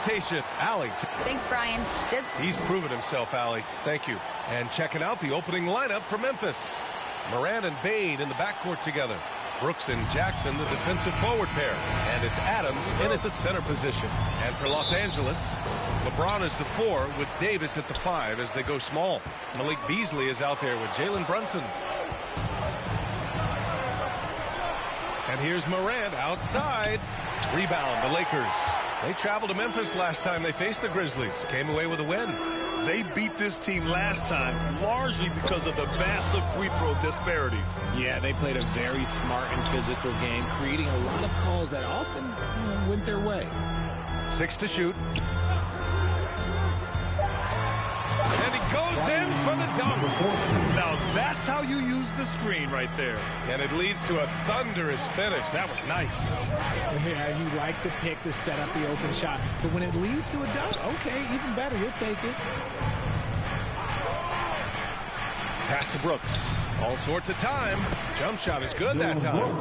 hesitation. Allie. Thanks, Brian. He's proven himself, Allie. Thank you. And checking out the opening lineup for Memphis. Moran and Bain in the backcourt together. Brooks and Jackson, the defensive forward pair. And it's Adams in at the center position. And for Los Angeles, LeBron is the 4 with Davis at the 5 as they go small. Malik Beasley is out there with Jalen Brunson. And here's Morant outside. Rebound, the Lakers. They traveled to Memphis last time they faced the Grizzlies. Came away with a win. They beat this team last time largely because of the massive free throw disparity. Yeah, they played a very smart and physical game, creating a lot of calls that often went their way. 6 to shoot. And he goes in for the dunk. Now that's how you use the screen right there. And it leads to a thunderous finish. That was nice. Yeah, you like the pick to set up the open shot. But when it leads to a dunk, okay, even better. You'll take it. Pass to Brooks. All sorts of time. Jump shot is good that time.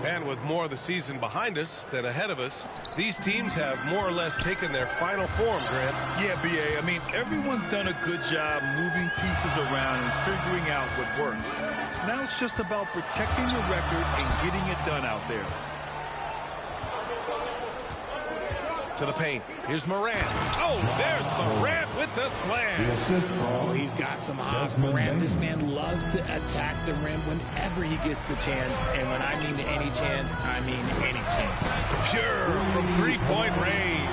And with more of the season behind us than ahead of us, these teams have more or less taken their final form, Grant. Yeah, B.A. I mean, everyone's done a good job moving pieces around and figuring out what works. Now it's just about protecting the record and getting it done out there. To the paint. Here's Morant. Oh, there's Morant with the slam. Oh, he's got some hop, Morant. This man loves to attack the rim whenever he gets the chance. And when I mean any chance, I mean any chance. Pure from three-point range.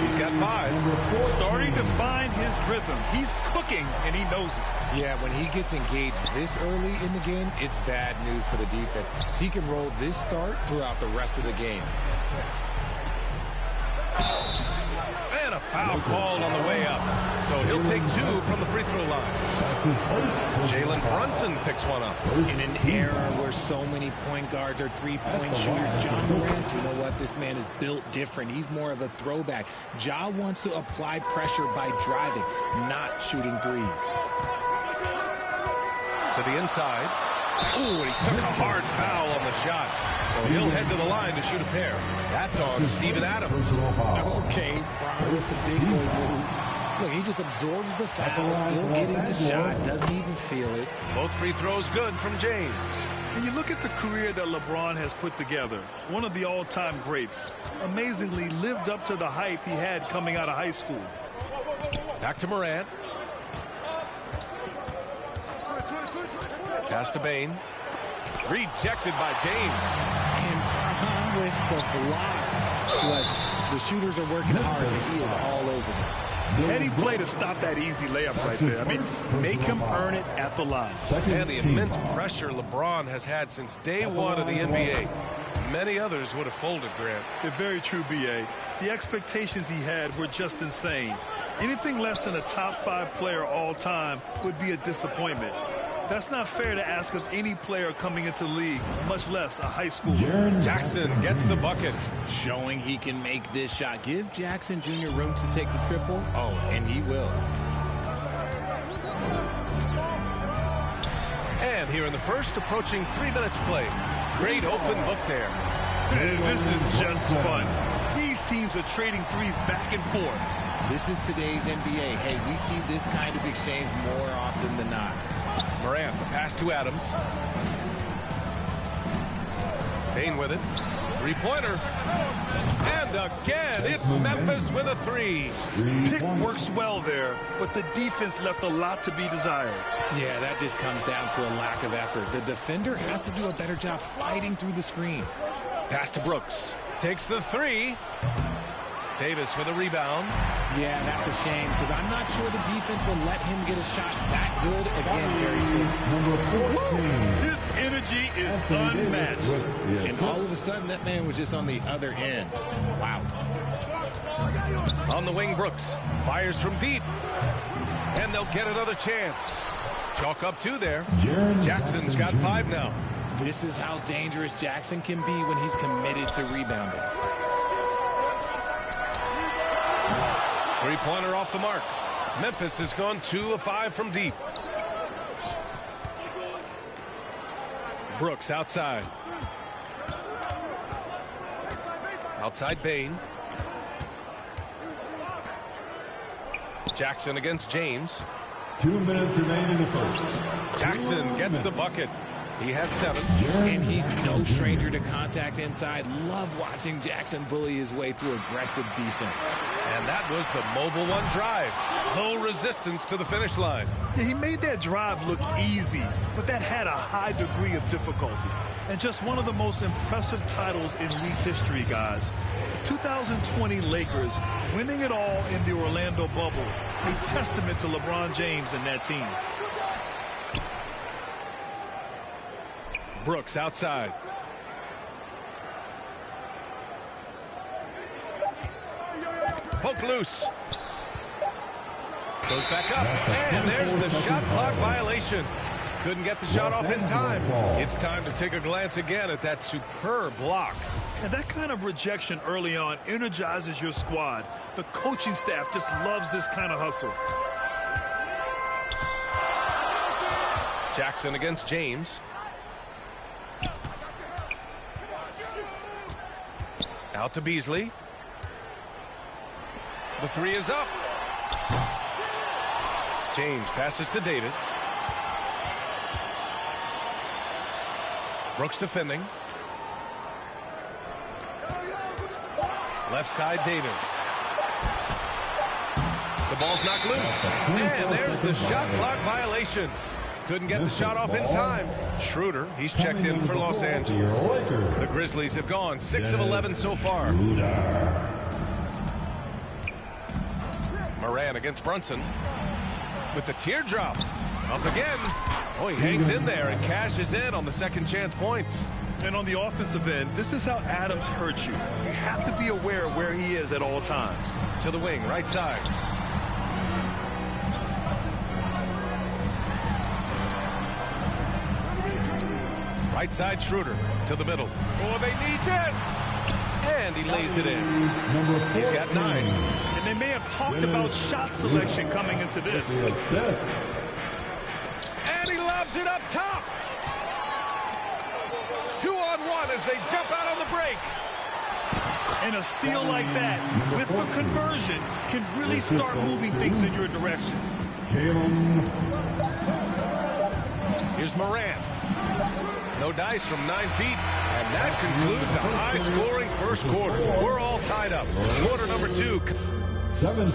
He's got 5. Starting to find his rhythm. He's cooking, and he knows it. Yeah, when he gets engaged this early in the game, it's bad news for the defense. He can roll this start throughout the rest of the game. And a foul called on the way up. So he'll take 2 from the free throw line. Jalen Brunson picks one up. In an era where so many point guards are three-point shooters, Ja Morant, you know what? This man is built different. He's more of a throwback. Ja wants to apply pressure by driving, not shooting threes. To the inside. Oh, he took a hard foul on the shot. So he'll head to the line to shoot a pair. That's on Steven Adams. Okay, Brian with the big boy moves. Look, he just absorbs the foul, still getting the shot, doesn't even feel it. Both free throws good from James. When you look at the career that LeBron has put together, one of the all-time greats, amazingly lived up to the hype he had coming out of high school. Back to Morant. Pass to Bain. Rejected by James. And Brahan with the block. Look, the shooters are working hard, but he is all over them. Heady play to stop that easy layup right there. I mean, make him earn it at the line. And the immense pressure LeBron has had since day one of the NBA. Many others would have folded, Grant. They're very true, B.A. The expectations he had were just insane. Anything less than a top 5 player all time would be a disappointment. That's not fair to ask of any player coming into the league, much less a high schooler. Jackson gets the bucket. Showing he can make this shot. Give Jackson Jr. room to take the triple. Oh, and he will. And here in the first, approaching 3 minutes played. Great open look there. And this is just fun. These teams are trading threes back and forth. This is today's NBA. Hey, we see this kind of exchange more often than not. Morant, the pass to Adams. Bain with it. Three-pointer. And again, it's Memphis with a 3. Pick works well there, but the defense left a lot to be desired. Yeah, that just comes down to a lack of effort. The defender has to do a better job fighting through the screen. Pass to Brooks. Takes the 3. Davis with a rebound. Yeah, that's a shame because I'm not sure the defense will let him get a shot that good again very soon. His energy is unmatched. And all of a sudden, that man was just on the other end. Wow. On the wing, Brooks fires from deep. And they'll get another chance. Chalk up 2 there. Jackson's got 5 now. This is how dangerous Jackson can be when he's committed to rebounding. Three-pointer off the mark. Memphis has gone 2 of 5 from deep. Brooks outside. Outside Bain. Jackson against James. 2 minutes remain in the first. Jackson gets the bucket. He has 7. And he's no stranger to contact inside. Love watching Jackson bully his way through aggressive defense. And that was the Mobile One drive. Low resistance to the finish line. Yeah, he made that drive look easy, but that had a high degree of difficulty. And just one of the most impressive titles in league history, guys. The 2020 Lakers winning it all in the Orlando bubble. A testament to LeBron James and that team. Brooks outside. Poke loose. Goes back up. And there's the shot clock violation. Couldn't get the shot off in time. It's time to take a glance again at that superb block. And that kind of rejection early on energizes your squad. The coaching staff just loves this kind of hustle. Jackson against James. Out to Beasley. The 3 is up. James passes to Davis. Brooks defending. Left side, Davis. The ball's knocked loose. And there's the shot clock violation. Couldn't get the shot off in time. Schroeder, he's checked in for Los Angeles. The Grizzlies have gone 6 of 11 so far. Moran against Brunson. With the teardrop. Up again. Oh, he hangs in there and cashes in on the second chance points. And on the offensive end, this is how Adams hurts you. You have to be aware of where he is at all times. To the wing, right side. Right side, Schroeder to the middle. Oh, they need this. And he lays it in. He's got 9. And they may have talked about shot selection coming into this. And he lobs it up top. 2-on-1 as they jump out on the break. And a steal like that, with the conversion, can really start moving things in your direction. Here's Moran. No dice from 9 feet. And that concludes a high-scoring first quarter. We're all tied up. Quarter number 2. 17.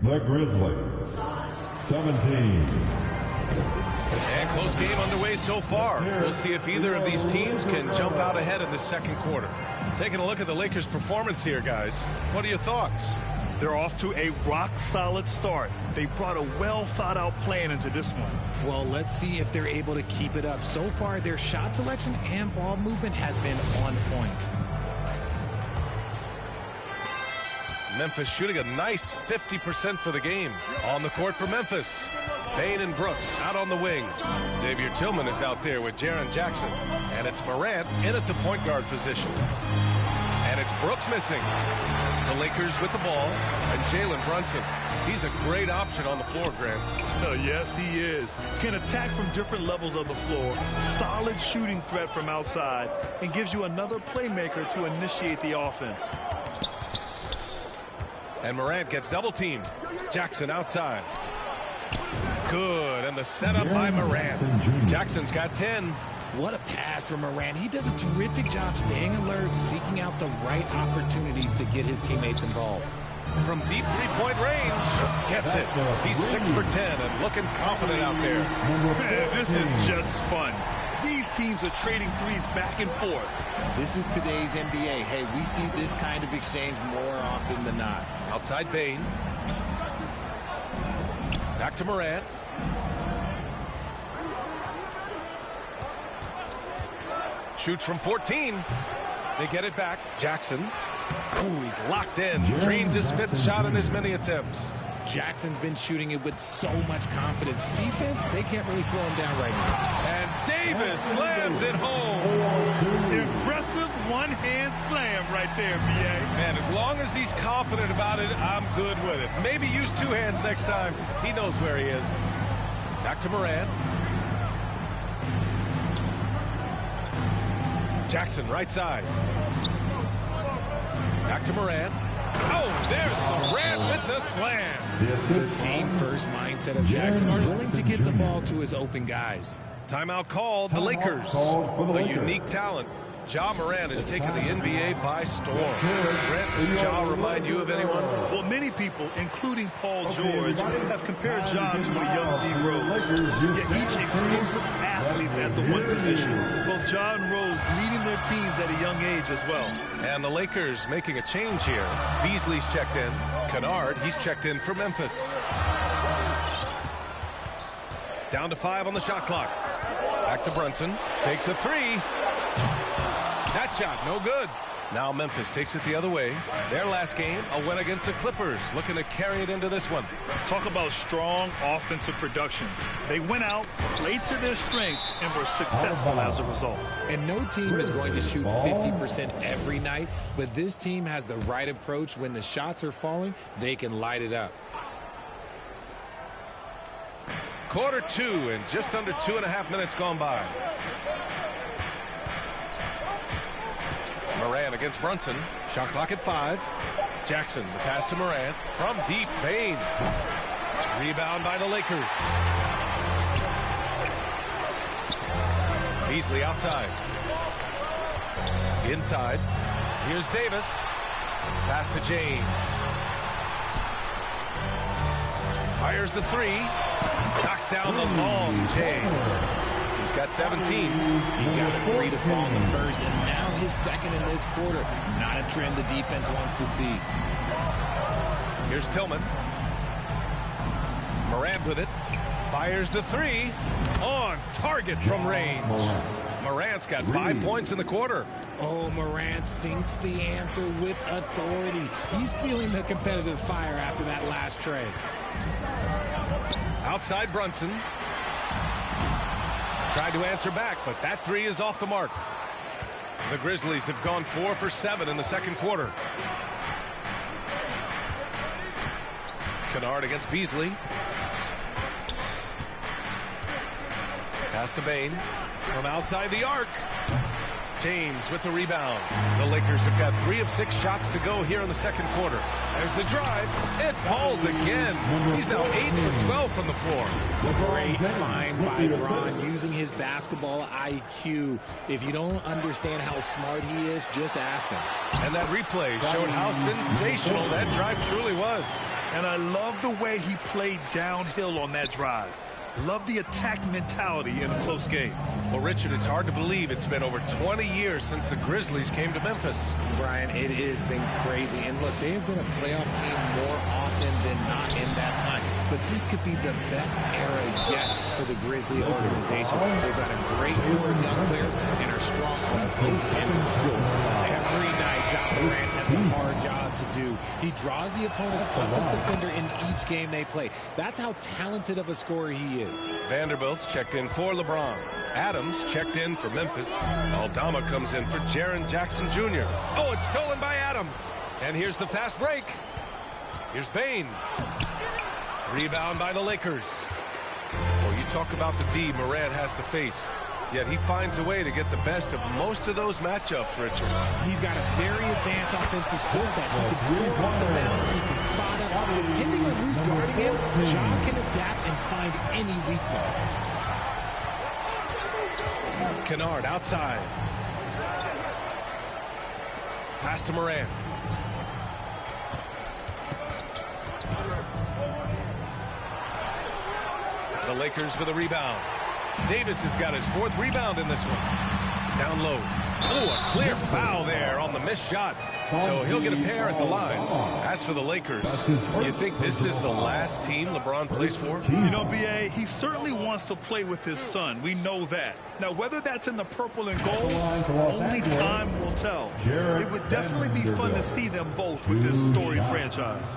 The Grizzlies. 17. And close game underway so far. We'll see if either of these teams can jump out ahead in the second quarter. Taking a look at the Lakers' performance here, guys. What are your thoughts? They're off to a rock-solid start. They brought a well-thought-out plan into this one. Well, let's see if they're able to keep it up. So far, their shot selection and ball movement has been on point. Memphis shooting a nice 50% for the game. On the court for Memphis. Bane and Brooks out on the wing. Xavier Tillman is out there with Jaren Jackson. And it's Morant in at the point guard position. And it's Brooks missing. The Lakers with the ball. And Jalen Brunson. He's a great option on the floor, Grant. Oh, yes, he is. Can attack from different levels of the floor. Solid shooting threat from outside. And gives you another playmaker to initiate the offense. And Morant gets double teamed. Jackson outside. Good. And the setup by Morant. Jackson's got 10. What a pass from Morant. He does a terrific job staying alert, seeking out the right opportunities to get his teammates involved. From deep three-point range. Gets it. He's 6 for 10 and looking confident out there. Man, this is just fun. These teams are trading threes back and forth. This is today's NBA. Hey, we see this kind of exchange more often than not. Outside Bane. Back to Morant. Shoots from 14. They get it back. Jackson. Ooh, he's locked in. Drains his 5th shot in as many attempts. Jackson's been shooting it with so much confidence. Defense, they can't really slow him down right now. And Davis slams it home. Impressive one-hand slam right there, B.A. Man, as long as he's confident about it, I'm good with it. Maybe use 2 hands next time. He knows where he is. Back to Morant. Jackson, right side. Back to Morant. Oh, there's Morant with the slam. The team-first mindset of Jackson, willing to get the ball to his open guys. Timeout called. The Lakers. A unique talent. Ja Morant has taken the NBA by storm. Brent, does Ja remind you of anyone? Well, many people, including Paul George, have compared Ja to a young D. Rose. Yet each explosive athletes at the one position. Both Ja and Rose leading their teams at a young age as well. And the Lakers making a change here. Beasley's checked in. Kennard, he's checked in for Memphis. Down to 5 on the shot clock. Back to Brunson. Takes a 3. That shot, no good. Now Memphis takes it the other way. Their last game, a win against the Clippers. Looking to carry it into this one. Talk about strong offensive production. They went out, played to their strengths, and were successful as a result. And no team is going to shoot 50% every night, but this team has the right approach. When the shots are falling, they can light it up. Quarter 2 and just under 2.5 minutes gone by. Morant against Brunson. Shot clock at 5. Jackson, the pass to Morant. From deep, Bane. Rebound by the Lakers. Beasley outside. Inside. Here's Davis. Pass to James. Fires the 3. Knocks down the long J. He's got 17. He got a 3 to fall in the first, and now his second in this quarter. Not a trend the defense wants to see. Here's Tillman. Morant with it. Fires the 3. On target from range. Morant's got 5 points in the quarter. Oh, Morant sinks the answer with authority. He's feeling the competitive fire after that last trade. Outside Brunson. Tried to answer back, but that 3 is off the mark. The Grizzlies have gone 4 for 7 in the second quarter. Kennard against Beasley. Pass to Bane. From outside the arc. James with the rebound. The Lakers have got 3 of 6 shots to go here in the second quarter. There's the drive. It falls again. He's now 8 for 12 from the floor. Great find by Bron using his basketball IQ. If you don't understand how smart he is, just ask him. And that replay showed how sensational that drive truly was. And I love the way he played downhill on that drive. Love the attack mentality in a close game. Well, Richard, it's hard to believe it's been over 20 years since the Grizzlies came to Memphis. Brian, it has been crazy. And look, they have been a playoff team more often than not in that time. But this could be the best era yet for the Grizzly organization. They've got a great core of young players and are strong on both ends of the floor. Every night, Ja Morant has a hard job to do. He draws the opponent's toughest defender in each game they play. That's how talented of a scorer he is. Vanderbilt's checked in for LeBron. Adams checked in for Memphis. Aldama comes in for Jaren Jackson Jr. Oh, it's stolen by Adams. And here's the fast break. Here's Bane. Rebound by the Lakers. Well, you talk about the D Morant has to face. Yet he finds a way to get the best of most of those matchups, Richard. He's got a very advanced offensive skill set. He can score off the bounce. He can spot up. Depending on who's guarding him, John can adapt and find any weakness. Kennard outside. Pass to Morant. The Lakers with a rebound. Davis has got his 4th rebound in this one. Down low. Oh, a clear foul there on the missed shot. So he'll get a pair at the line. As for the Lakers, you think this is the last team LeBron plays for? You know, B.A., he certainly wants to play with his son. We know that. Now, whether that's in the purple and gold, only time will tell. It would definitely be fun to see them both with this storied franchise.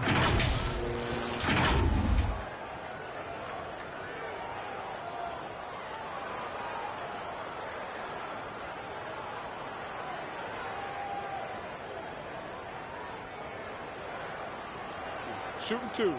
Shooting 2.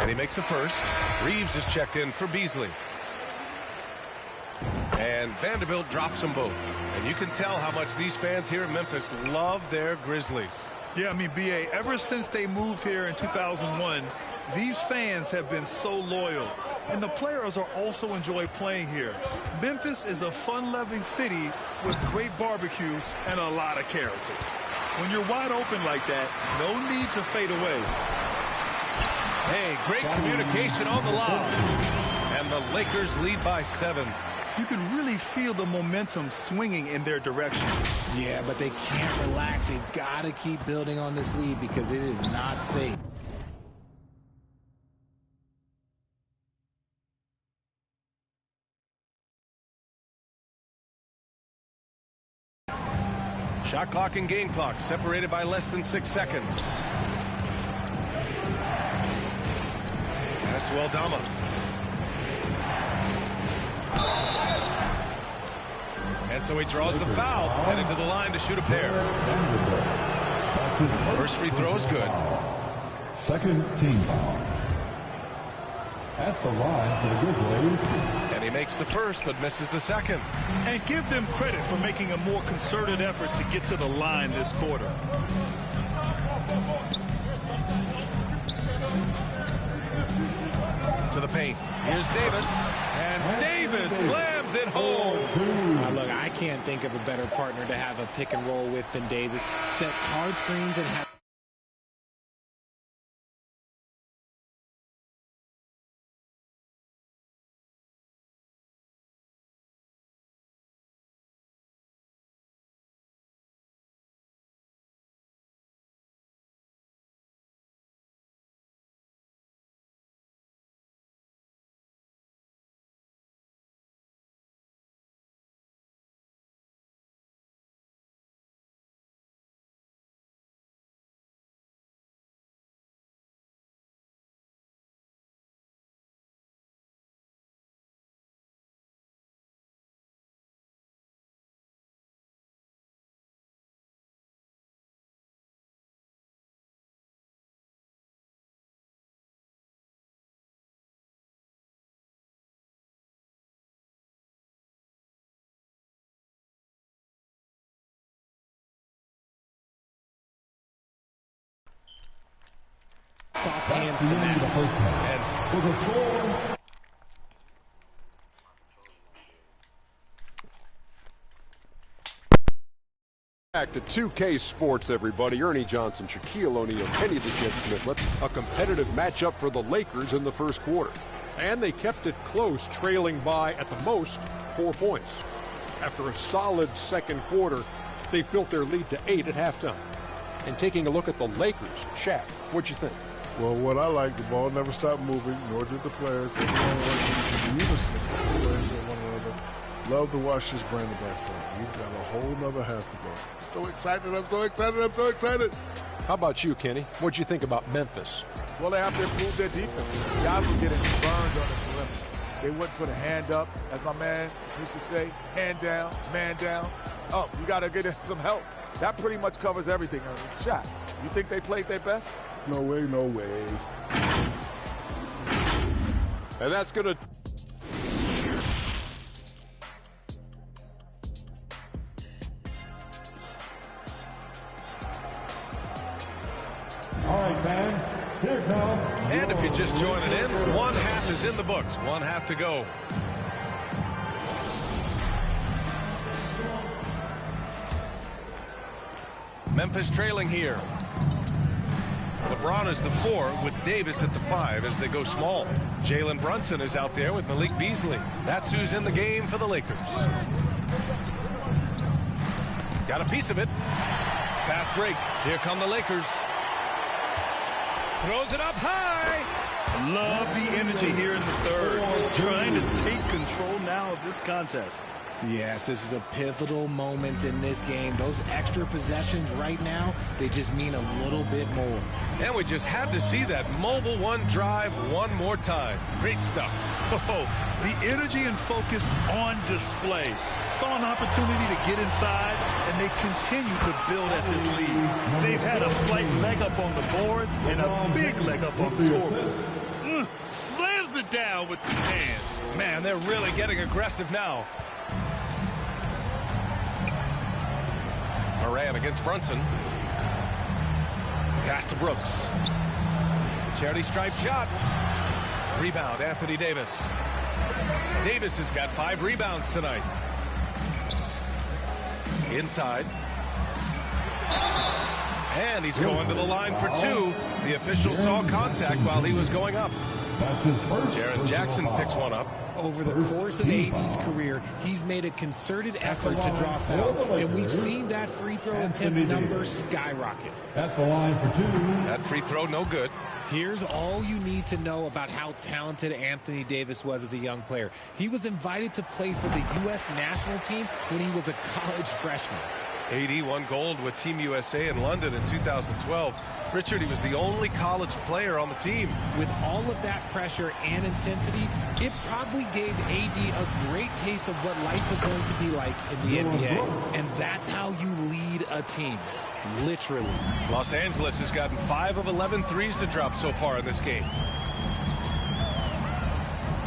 And he makes the first. Reeves is checked in for Beasley. And Vanderbilt drops them both. And you can tell how much these fans here in Memphis love their Grizzlies. Yeah, I mean, B.A., ever since they moved here in 2001, these fans have been so loyal. And the players are also enjoy playing here. Memphis is a fun-loving city with great barbecue and a lot of character. When you're wide open like that, no need to fade away. Hey, great communication on the lob. And the Lakers lead by 7. You can really feel the momentum swinging in their direction. Yeah, but they can't relax. They've got to keep building on this lead because it is not safe. Shot clock and game clock separated by less than 6 seconds. Pass to Aldama. And so he draws the foul, headed to the line to shoot a pair. First free throw is good. Second team foul. At the line for the Grizzlies. And he makes the first, but misses the second. And give them credit for making a more concerted effort to get to the line this quarter. To the paint. Here's Davis. And Davis slams it home. Look, I can't think of a better partner to have a pick and roll with than Davis. Sets hard screens and has... soft hands to that. Back to 2K Sports, everybody. Ernie Johnson, Shaquille O'Neal, Kenny the Jet Smith. A competitive matchup for the Lakers in the first quarter. And they kept it close, trailing by, at the most, 4 points. After a solid second quarter, they built their lead to 8 at halftime. And taking a look at the Lakers, Shaq, what'd you think? Well, what I like, the ball never stopped moving, nor did the players. Everyone working in unison, players with one another. Love to watch this brand of basketball. We've got a whole nother half to go. So excited, I'm so excited, I'm so excited. How about you, Kenny? What'd you think about Memphis? Well, they have to improve their defense. Guys were getting burned on the perimeter. They wouldn't put a hand up, as my man used to say, hand down, man down. Oh, you got to get some help. That pretty much covers everything. Shot. You think they played their best? No way, no way. And that's going to... All right, fans, here it comes. And if you're just joining in, one half is in the books. One half to go. Memphis trailing here. LeBron is the 4 with Davis at the 5 as they go small. Jalen Brunson is out there with Malik Beasley. That's who's in the game for the Lakers. Got a piece of it. Fast break. Here come the Lakers. Throws it up high. Love the energy here in the third. Trying to take control now of this contest. Yes, this is a pivotal moment in this game. Those extra possessions right now, they just mean a little bit more. And we just had to see that mobile one drive one more time. Great stuff. Oh, the energy and focus on display. Saw an opportunity to get inside, and they continue to build at this lead. They've had a slight leg up on the boards and a big leg up on the scoreboard. Slams it down with 2 hands. Man, they're really getting aggressive now. Moran against Brunson. Pass to Brooks. Charity stripe shot. Rebound, Anthony Davis. Davis has got 5 rebounds tonight. Inside. And he's going to the line for 2. The official saw contact while he was going up. That's his first. Jaren Jackson picks one up. Over the course of AD's career, he's made a concerted effort to draw fouls, and we've seen that free throw attempt number skyrocket. At the line for 2. That free throw, no good. Here's all you need to know about how talented Anthony Davis was as a young player. He was invited to play for the U.S. national team when he was a college freshman. AD won gold with Team USA in London in 2012. Richard, he was the only college player on the team. With all of that pressure and intensity, it probably gave AD a great taste of what life was going to be like in the NBA. And that's how you lead a team. Literally. Los Angeles has gotten 5 of 11 threes to drop so far in this game.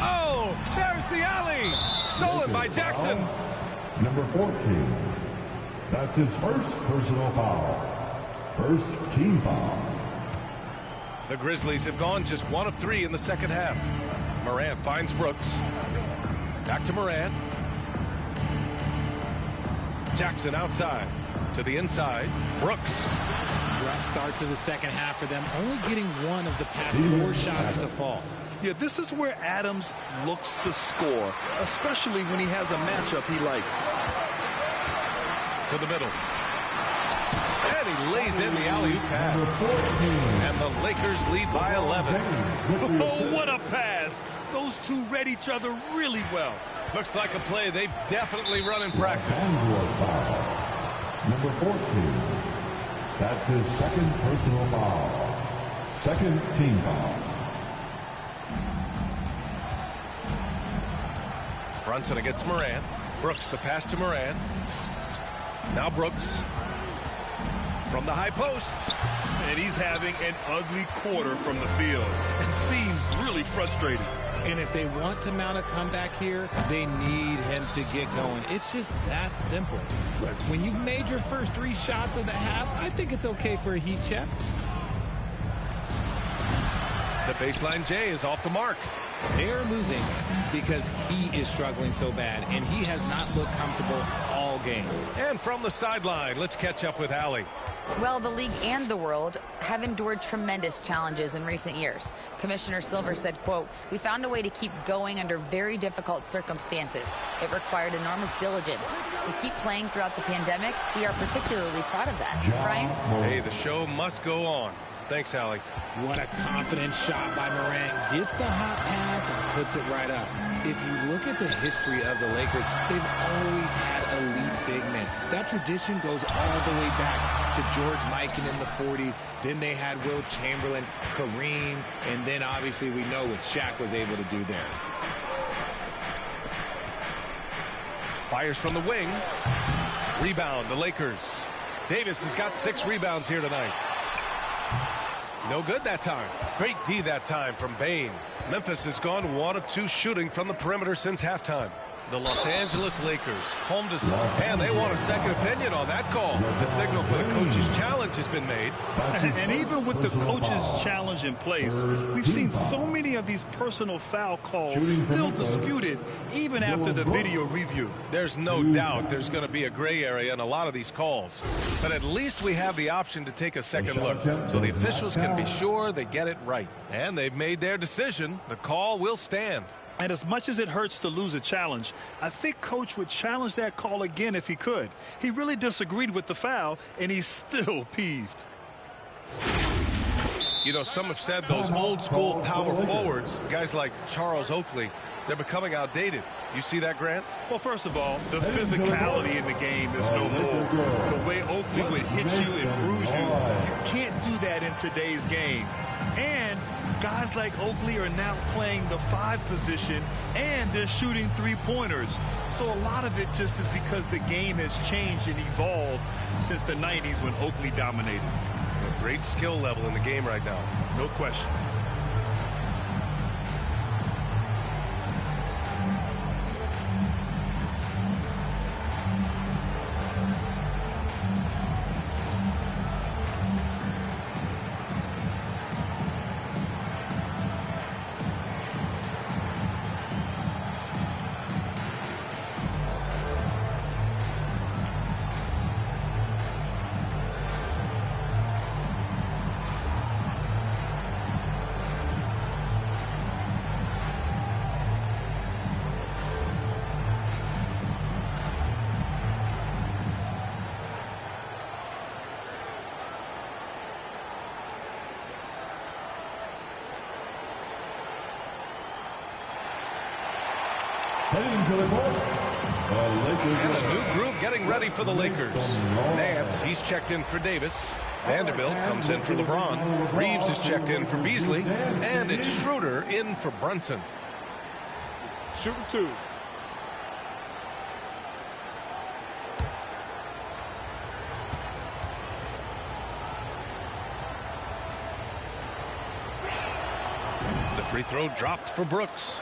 Oh, there's the alley. Stolen by Jackson. Number 14. That's his first personal foul. First team foul. The Grizzlies have gone just 1 of 3 in the second half. Morant finds Brooks. Back to Morant. Jackson outside. To the inside. Brooks. Rough start to the second half for them, only getting 1 of the past 4 shots to fall. Yeah, this is where Adams looks to score, especially when he has a matchup he likes. To the middle. And he lays in the alley-oop pass. And the Lakers lead by 11. Oh, what a pass. Those 2 read each other really well. Looks like a play they've definitely run in practice. Number 14. That's his second personal foul. Second team foul. Brunson against Morant. Brooks, the pass to Morant. Now Brooks. From the high post. And he's having an ugly quarter from the field. It seems really frustrating. And if they want to mount a comeback here, they need him to get going. It's just that simple. Look, when you've made your first 3 shots of the half, I think it's okay for a heat check. The baseline J is off the mark. They're losing because he is struggling so bad, and he has not looked comfortable all game. And from the sideline, let's catch up with Allie. Well, the league and the world have endured tremendous challenges in recent years. Commissioner Silver said, quote, "We found a way to keep going under very difficult circumstances. It required enormous diligence. To keep playing throughout the pandemic, we are particularly proud of that." Brian? Hey, the show must go on. Thanks, Allie. What a confident shot by Morant. Gets the hot pass and puts it right up. If you look at the history of the Lakers, they've always had elite big men. That tradition goes all the way back to George Mikan in the 40s. Then they had Wilt Chamberlain, Kareem, and then obviously we know what Shaq was able to do there. Fires from the wing. Rebound, the Lakers. Davis has got 6 rebounds here tonight. No good that time. Great D that time from Bane. Memphis has gone 1 of 2 shooting from the perimeter since halftime. The Los Angeles Lakers, home to... And they want a second opinion on that call. The signal for the coach's challenge has been made. And even with the coach's challenge in place, we've seen so many of these personal foul calls still disputed, even after the video review. There's no doubt there's going to be a gray area in a lot of these calls. But at least we have the option to take a second look, so the officials can be sure they get it right. And they've made their decision. The call will stand. And as much as it hurts to lose a challenge, I think Coach would challenge that call again if he could. He really disagreed with the foul, and he's still peeved. You know, some have said those old-school power forwards, guys like Charles Oakley, they're becoming outdated. You see that, Grant? Well, first of all, the physicality in the game is no more. The way Oakley would hit you and bruise you, you can't do that in today's game. And guys like Oakley are now playing the 5 position, and they're shooting 3-pointers. So a lot of it just is because the game has changed and evolved since the 90s when Oakley dominated. A great skill level in the game right now. No question. Heading to the court, the Lakers. And a new group getting ready for the Lakers. Nance, he's checked in for Davis. Vanderbilt comes in for LeBron. Reeves is checked in for Beasley. And it's Schroeder in for Brunson. Shooting 2. The free throw dropped for Brooks.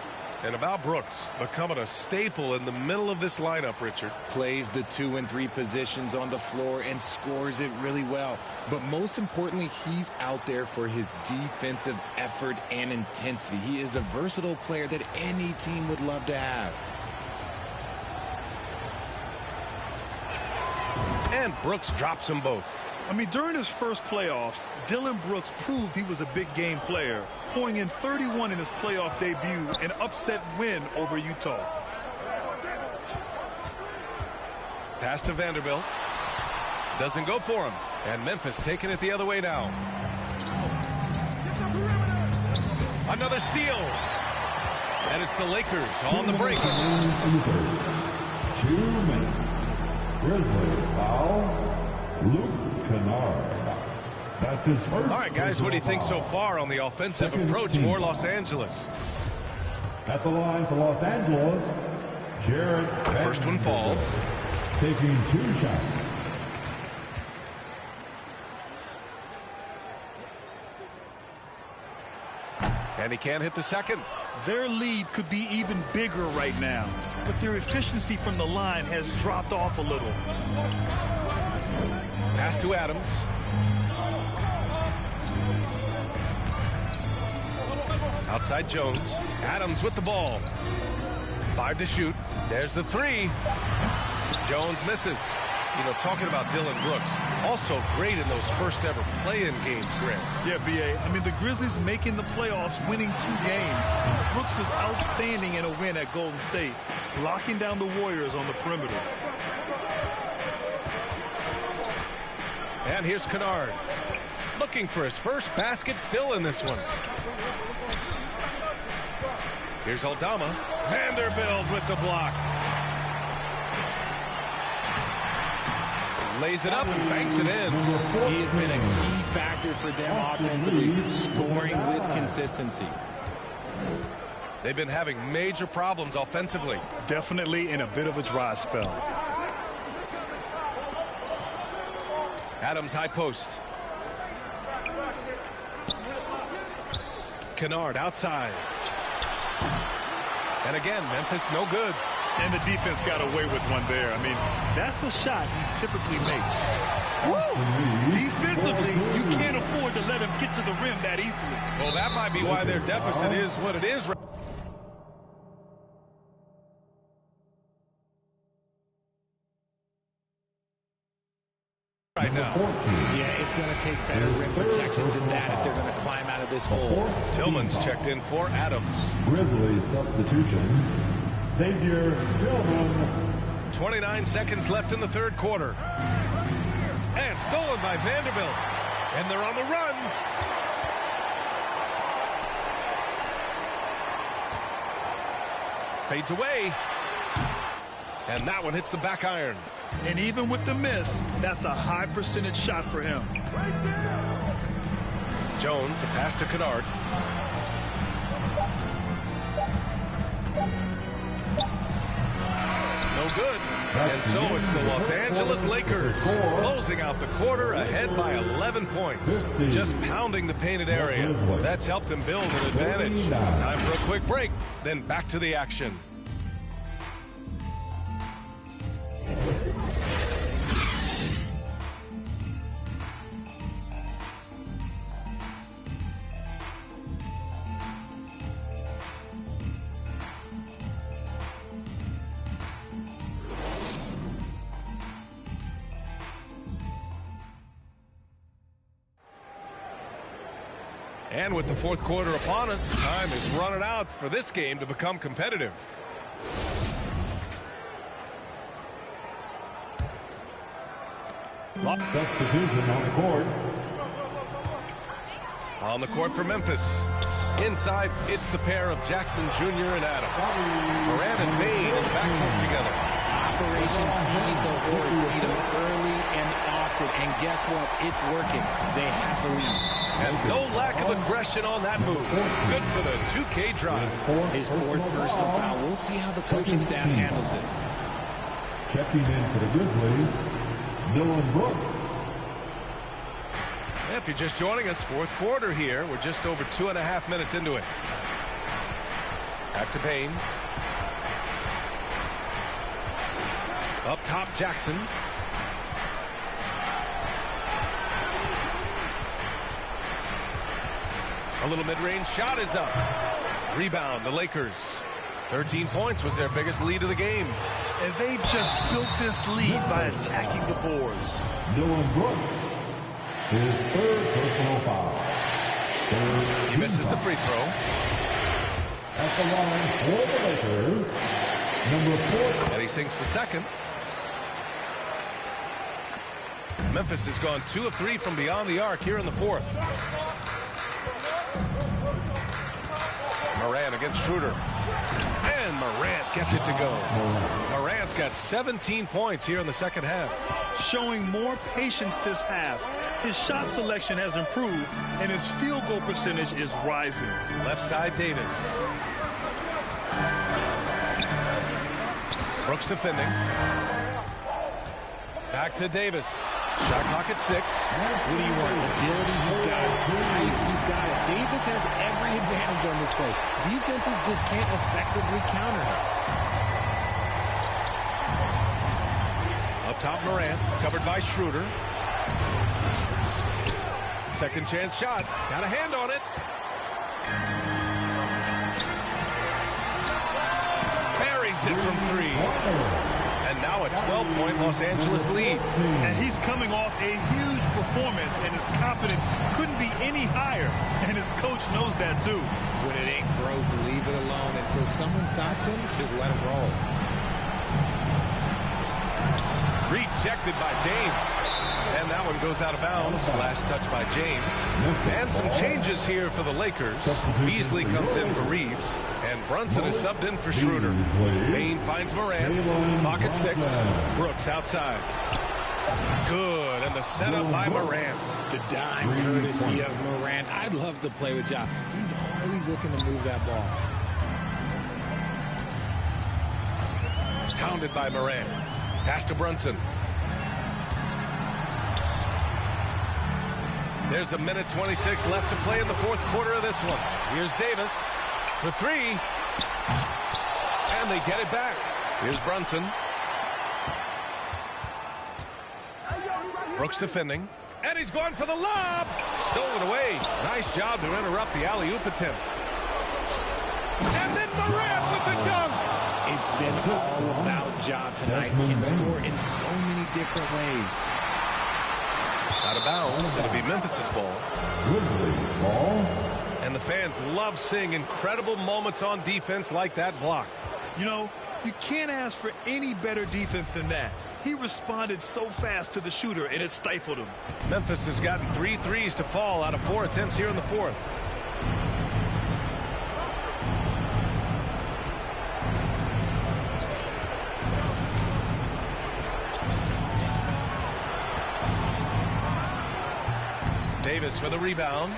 And about Brooks, becoming a staple in the middle of this lineup, Richard. Plays the 2 and 3 positions on the floor and scores it really well. But most importantly, he's out there for his defensive effort and intensity. He is a versatile player that any team would love to have. And Brooks drops them both. I mean, during his first playoffs, Dillon Brooks proved he was a big game player, pouring in 31 in his playoff debut, an upset win over Utah. Pass to Vanderbilt. Doesn't go for him. And Memphis taking it the other way now. Another steal. And it's the Lakers on the break. 2 minutes. Grizzlies foul. Luke Kennard. That's his first. All right, guys, what do you think so far on the offensive approach for Los Angeles? At the line for Los Angeles, Jared. The first one falls. Taking 2 shots. And he can't hit the second. Their lead could be even bigger right now, but their efficiency from the line has dropped off a little. Pass to Adams. Outside Jones. Adams with the ball. 5 to shoot. There's the 3. Jones misses. You know, talking about Dillon Brooks, also great in those first ever play-in games, Greg. Yeah, B.A. I mean, the Grizzlies making the playoffs, winning 2 games. Brooks was outstanding in a win at Golden State, blocking down the Warriors on the perimeter. And here's Kennard. Looking for his first basket, still in this one. Here's Aldama. Vanderbilt with the block. Lays it up and banks it in. He has been a key factor for them offensively, scoring with consistency. They've been having major problems offensively. Definitely in a bit of a dry spell. Adams high post. Kennard outside. And again, Memphis no good. And the defense got away with one there. I mean, that's a shot he typically makes. Woo! Defensively, you can't afford to let him get to the rim that easily. Well, that might be why their deficit is what it is right now. Yeah, it's going to take better rim protection than that if they're going to climb out of this hole. Tillman's checked in for Adams. Grizzlies substitution. Xavier Tillman. 29 seconds left in the third quarter. And stolen by Vanderbilt. And they're on the run. Fades away. And that one hits the back iron. And even with the miss, that's a high percentage shot for him. Jones, a pass to Kennard. No good. And so it's the Los Angeles Lakers closing out the quarter ahead by 11 points. Just pounding the painted area. That's helped them build an advantage. Time for a quick break, then back to the action. And with the fourth quarter upon us, time is running out for this game to become competitive. Substitution on the court. On the court for Memphis. Inside, it's the pair of Jackson Jr. and Adams. Moran and Bain in the backcourt together. Operation Feed the Horse. Feed them early and often. And guess what? It's working. They have the lead. And no lack of aggression on that move. Good for the 2K drive. His fourth personal foul. We'll see how the coaching staff handles this. Checking in for the Grizzlies, Dylan Brooks. If you're just joining us, fourth quarter here. We're just over 2.5 minutes into it. Back to Bain. Up top, Jackson. A little mid-range shot is up. Rebound, the Lakers. 13 points was their biggest lead of the game. And they've just built this lead by attacking the boards. Dylan Brooks, his third personal foul. He misses the free throw. At the line for the Lakers, number 4. And he sinks the second. Memphis has gone 2 of 3 from beyond the arc here in the fourth. Morant against Schroeder. And Morant gets it to go. Morant's got 17 points here in the second half. Showing more patience this half. His shot selection has improved, and his field goal percentage is rising. Left side, Davis. Brooks defending. Back to Davis. Shot clock at 6. What do you want? Agility, he's got it. Height, he's got it. Davis has every advantage on this play. Defenses just can't effectively counter him. Up top, Morant, covered by Schroeder. Second chance shot. Got a hand on it. Buries it from 3. And now a 12-point Los Angeles lead. And he's coming off a huge performance, and his confidence couldn't be any higher. And his coach knows that, too. When it ain't broke, leave it alone. Until someone stops him, just let him roll. Rejected by James. And that one goes out of bounds. Last touch by James. And some changes here for the Lakers. Beasley comes in for Reeves. And Brunson is subbed in for Schroeder. Bain finds Morant. Clock at 6. Brooks outside. Good. And the setup by Morant. The dime courtesy of Morant. I'd love to play with Ja. He's always looking to move that ball. Pounded by Morant. Pass to Brunson. There's a minute 26 left to play in the fourth quarter of this one. Here's Davis for 3. And they get it back. Here's Brunson. Brooks defending. And he's going for the lob. Stolen away. Nice job to interrupt the alley-oop attempt. And then Morant with the dunk. It's been all about Ja tonight. He can score in so many different ways. Out of bounds. It'll be Memphis' ball. Grizzlies ball. And the fans love seeing incredible moments on defense like that block. You know, you can't ask for any better defense than that. He responded so fast to the shooter, and it stifled him. Memphis has gotten 3 threes to fall out of 4 attempts here in the fourth. Davis for the rebound.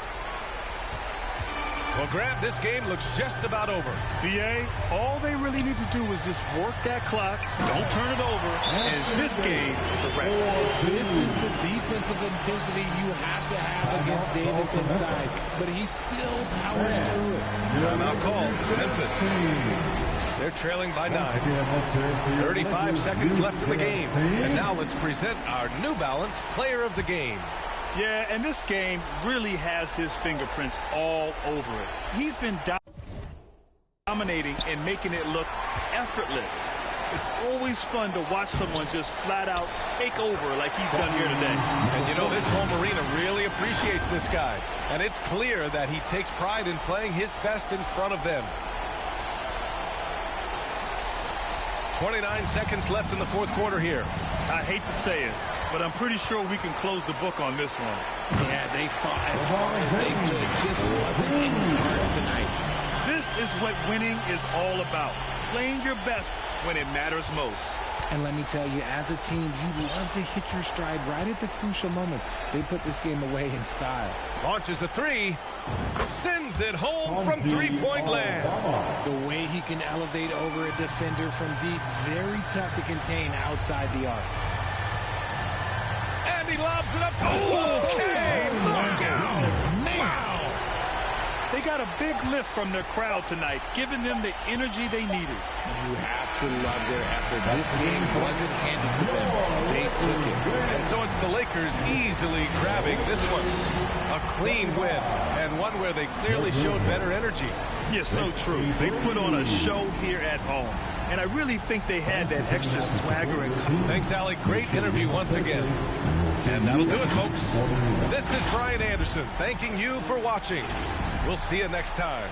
Well, Grant, this game looks just about over. B.A., all they really need to do is just work that clock, don't turn it over, and this game is a wrap. This is the defensive intensity you have to have against Davis inside, but he still powers through it. Timeout called. Memphis. They're trailing by 9. 35 seconds left in the game. And now let's present our New Balance Player of the Game. Yeah, and this game really has his fingerprints all over it. He's been dominating and making it look effortless. It's always fun to watch someone just flat out take over like he's done here today. And you know, this home arena really appreciates this guy. And it's clear that he takes pride in playing his best in front of them. 29 seconds left in the fourth quarter here. I hate to say it, but I'm pretty sure we can close the book on this one. Yeah, they fought as hard as they could. Just wasn't in the cards tonight. This is what winning is all about. Playing your best when it matters most. And let me tell you, as a team, you love to hit your stride right at the crucial moments. They put this game away in style. Launches a three. Sends it home from three-point land. The way he can elevate over a defender from deep, very tough to contain outside the arc. And he lobs it up. Okay, look out. Man. They got a big lift from their crowd tonight, giving them the energy they needed. You have to love their effort. This game wasn't handed to them. They took it. And so it's the Lakers easily grabbing this one. A clean win, and one where they clearly showed better energy. Yes, so true. They put on a show here at home. And I really think they had that extra swagger and Thanks, Allie. Great interview once again. And that'll do it, folks. This is Brian Anderson thanking you for watching. We'll see you next time.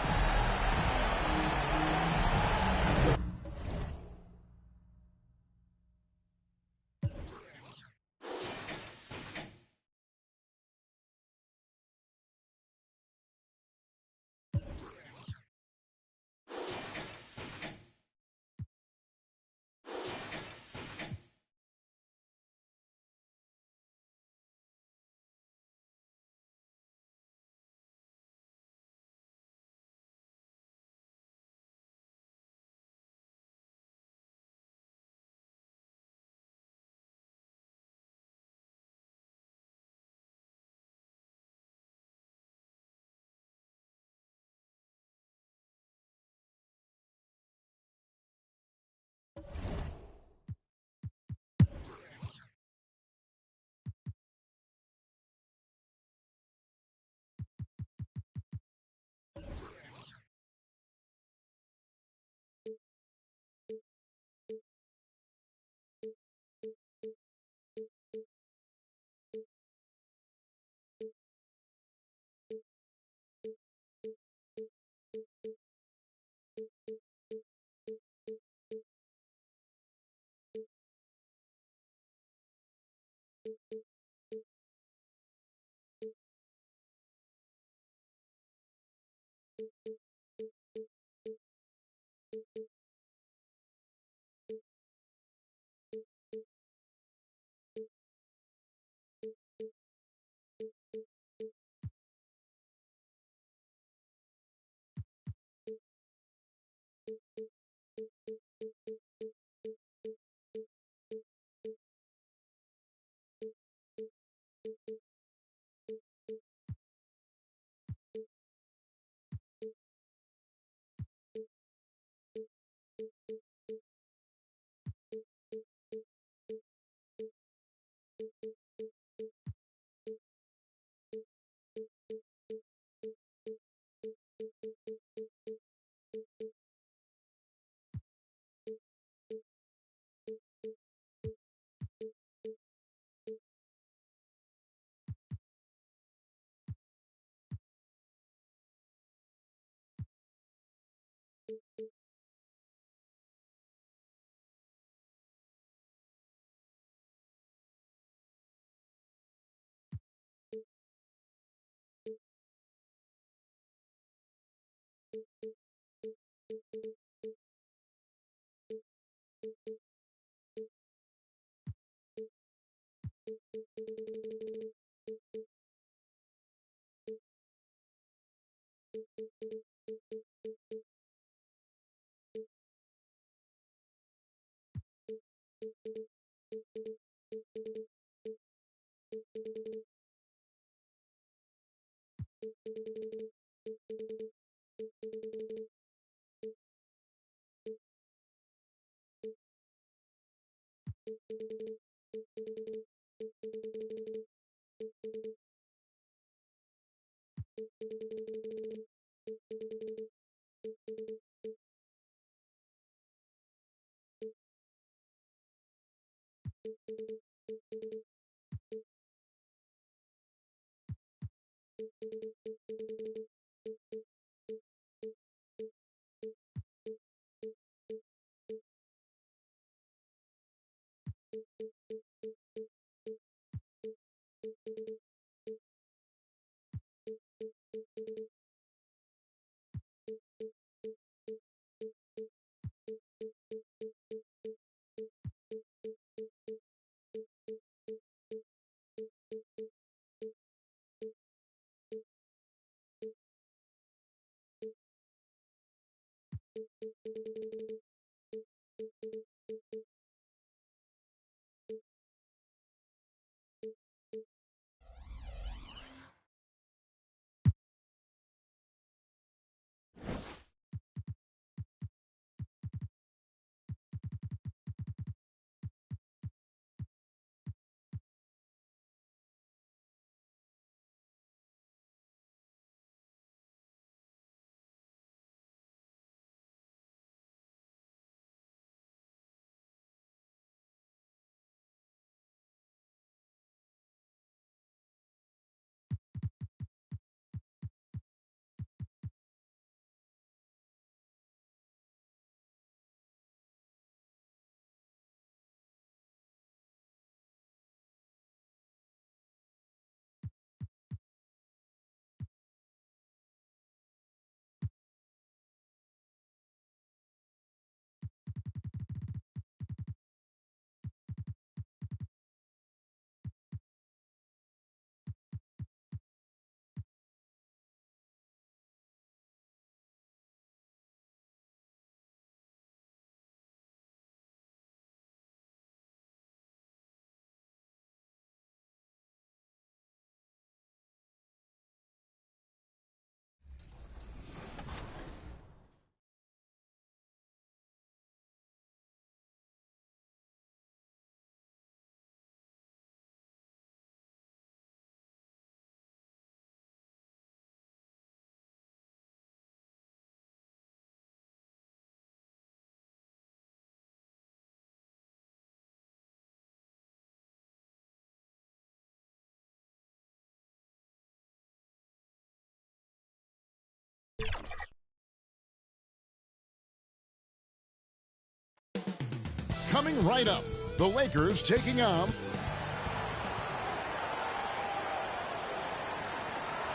Coming right up, the Lakers taking on.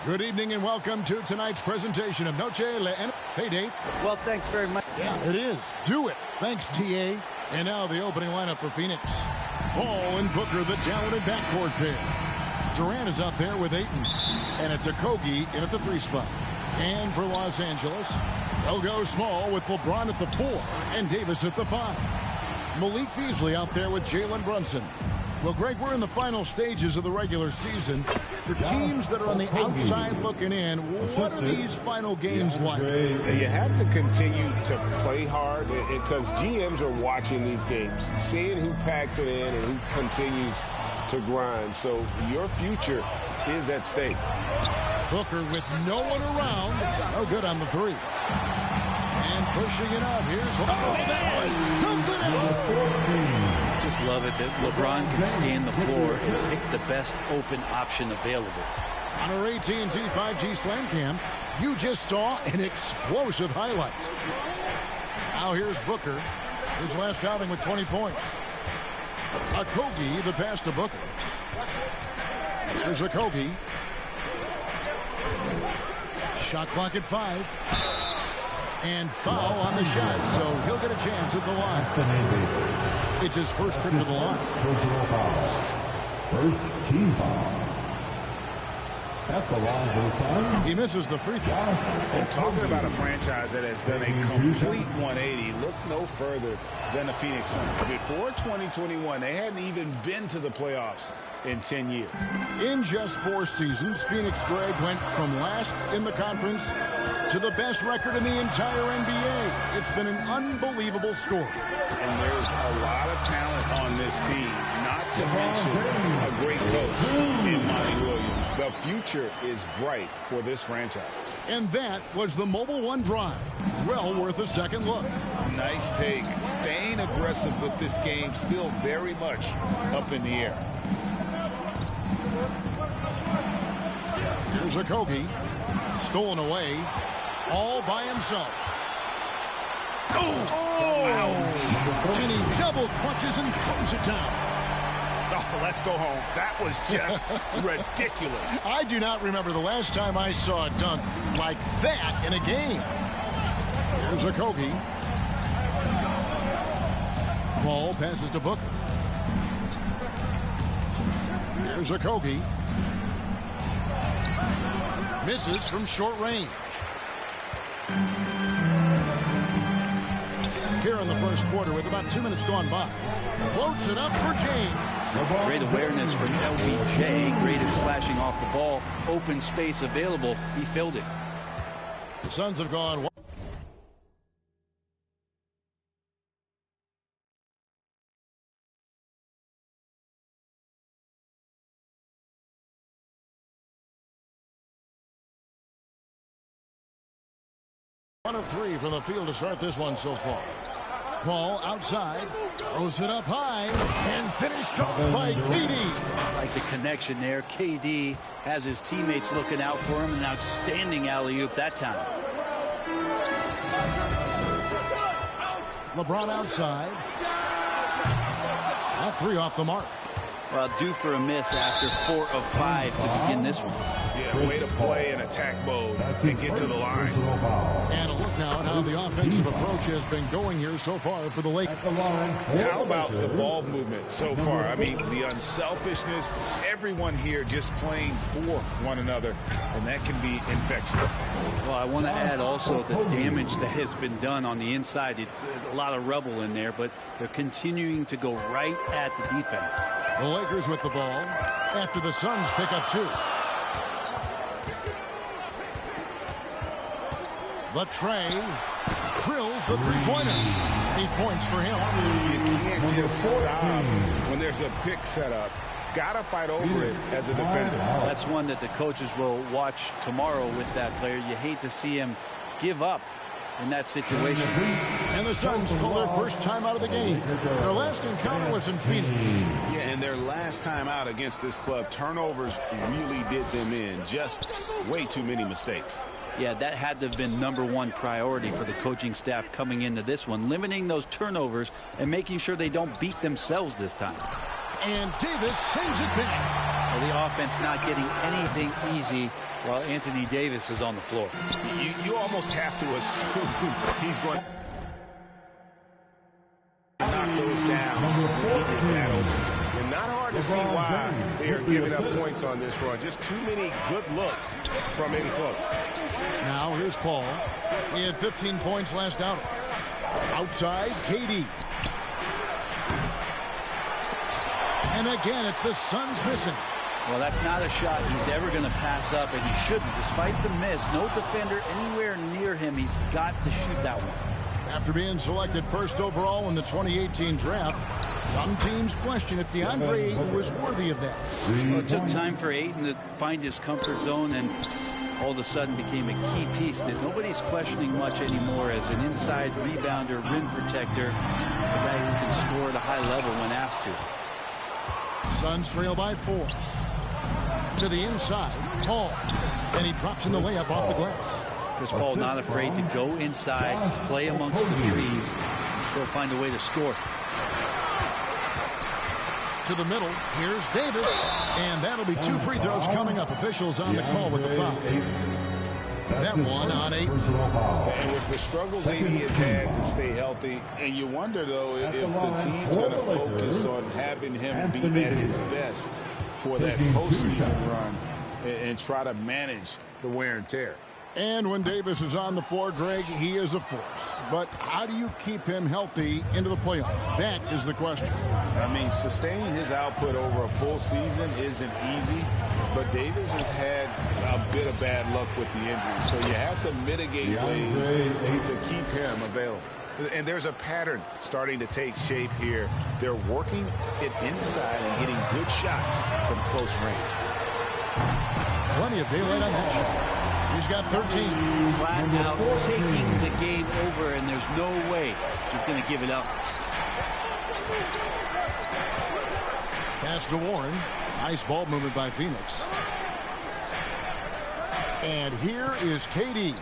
Good evening and welcome to tonight's presentation of Noche Le N. Hey, Dave. Well, thanks very much. Yeah, it is. Do it. Thanks, TA. And now the opening lineup for Phoenix. Paul and Booker, the talented backcourt pair. Durant is out there with Ayton. And it's a Kogi in at the 3 spot. And for Los Angeles, they'll go small with LeBron at the 4 and Davis at the 5. Malik Beasley out there with Jalen Brunson. Well, Greg, we're in the final stages of the regular season. For teams that are on the outside looking in, what are these final games like? You have to continue to play hard because GMs are watching these games, seeing who packs it in and who continues to grind. So your future is at stake. Booker with no one around. No good on the 3. And pushing it up. Here's that was something else. Just love it that LeBron can scan the floor and pick the best open option available. On our AT&T 5G Slam Cam, you just saw an explosive highlight. Now here's Booker, his last outing with 20 points. Okogie, the pass to Booker. Here's Okogie. Shot clock at 5. And foul on the shot, so he'll get a chance at the line. It's his first trip to the line. Personal foul. First team foul. At the line for the Suns. He misses the free throw. And talking about a franchise that has done a complete 180, look no further than the Phoenix Suns. Before 2021, they hadn't even been to the playoffs in 10 years. In just 4 seasons, Phoenix, Greg, went from last in the conference to the best record in the entire NBA. It's been an unbelievable story. And there's a lot of talent on this team, not to mention a great coach in Monty Williams. The future is bright for this franchise. And that was the Mobile One drive. Well worth a second look. Nice take. Staying aggressive with this game, still very much up in the air. Here's Okogie. Stolen away. All by himself. Oh! And he double clutches and throws it down. Oh, let's go home. That was just ridiculous. I do not remember the last time I saw a dunk like that in a game. Here's Okogie. Paul passes to Booker. Here's Okogie. Misses from short range. here in the first quarter with about 2 minutes gone by. Floats it up for James. Great awareness from LBJ. Great at slashing off the ball. Open space available. He filled it. The Suns have gone. One of three from the field to start this one so far. Paul outside, throws it up high, and finished off by KD. I like the connection there. KD has his teammates looking out for him. An outstanding alley-oop that time. LeBron outside. That three off the mark. Well, due for a miss after 4 of 5 to begin this one. Yeah, way to play in attack mode and get to the line. And a look now at how the offensive approach has been going here so far for the Lakers. How about the ball movement so far? I mean, the unselfishness, everyone here just playing for one another, and that can be infectious. Well, I want to add also the damage that has been done on the inside. It's a lot of rubble in there, but they're continuing to go right at the defense. The Lakers with the ball after the Suns pick up 2. The Trey drills the three-pointer. 8 points for him. You can't just stop when there's a pick set up. Gotta fight over it as a defender. That's one that the coaches will watch tomorrow with that player. You hate to see him give up in that situation. And the Suns call their first time out of the game. Their last encounter was in Phoenix. Yeah, and their last time out against this club, turnovers really did them in. Just way too many mistakes. Yeah, that had to have been #1 priority for the coaching staff coming into this one, limiting those turnovers and making sure they don't beat themselves this time. And Davis sends it back. Well, the offense not getting anything easy while Anthony Davis is on the floor. You almost have to assume he's going to knock those down. And not hard to see why they are giving up points on this run. Just too many good looks from in close. Now here's Paul. He had 15 points last outing. Outside, KD. And again, it's the Suns missing. Well, that's not a shot he's ever going to pass up, and he shouldn't. Despite the miss, no defender anywhere near him. He's got to shoot that one. After being selected first overall in the 2018 draft, some teams question if DeAndre Ayton was worthy of that. Well, it took time for Ayton to find his comfort zone, and all of a sudden became a key piece that nobody's questioning much anymore as an inside rebounder, rim protector, a guy who can score at a high level when asked to. Suns trail by 4. To the inside, Paul. And he drops in the layup off the glass. Chris Paul not afraid to go inside, play amongst the trees, and still find a way to score. To the middle, here's Davis. And that'll be 2 free throws coming up. Officials on the call with the foul. That one on 8. And with the struggles AD has had to stay healthy, and you wonder, though, if the team's going to focus on having him be at his best for that postseason run and try to manage the wear and tear. And when Davis is on the floor, Greg, he is a force. But how do you keep him healthy into the playoffs? That is the question. I mean, sustaining his output over a full season isn't easy, but Davis has had a bit of bad luck with the injury. So you have to mitigate ways to keep him available. And there's a pattern starting to take shape here. They're working it inside and getting good shots from close range. Plenty of daylight on that shot. He's got 13. Flat out taking the game over, and there's no way he's going to give it up. Pass to Warren. Nice ball movement by Phoenix. And here is KD.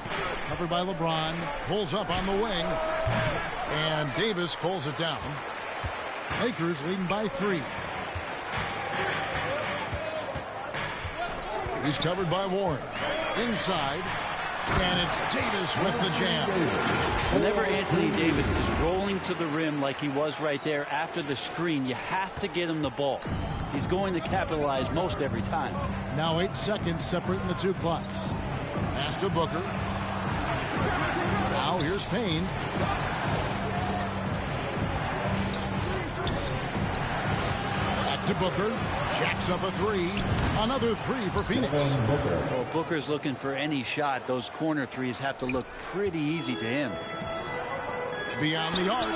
Covered by LeBron. Pulls up on the wing. And Davis pulls it down. Lakers leading by 3. He's covered by Warren. Inside. And it's Davis with the jam. Whenever Anthony Davis is rolling to the rim like he was right there after the screen, you have to get him the ball. He's going to capitalize most every time. Now 8 seconds separating the 2 clocks. Pass to Booker. Now here's Payne. to Booker. Jacks up a three. Another three for Phoenix. Well, Booker's looking for any shot. Those corner threes have to look pretty easy to him. Beyond the arc.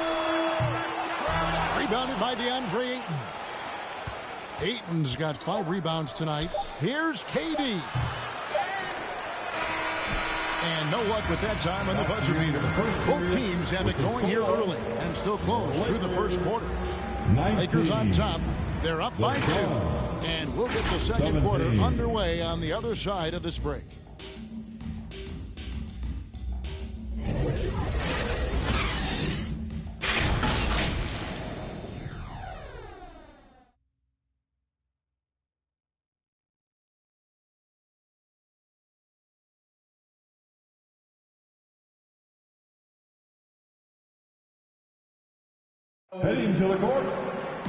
Rebounded by DeAndre Ayton. Ayton's got 5 rebounds tonight. Here's KD. And no luck with that time on the buzzer beater. Both teams have it going here early and still close through the first quarter. Lakers on top. They're up by 2. And we'll get the second quarter underway on the other side of this break. Heading to the court,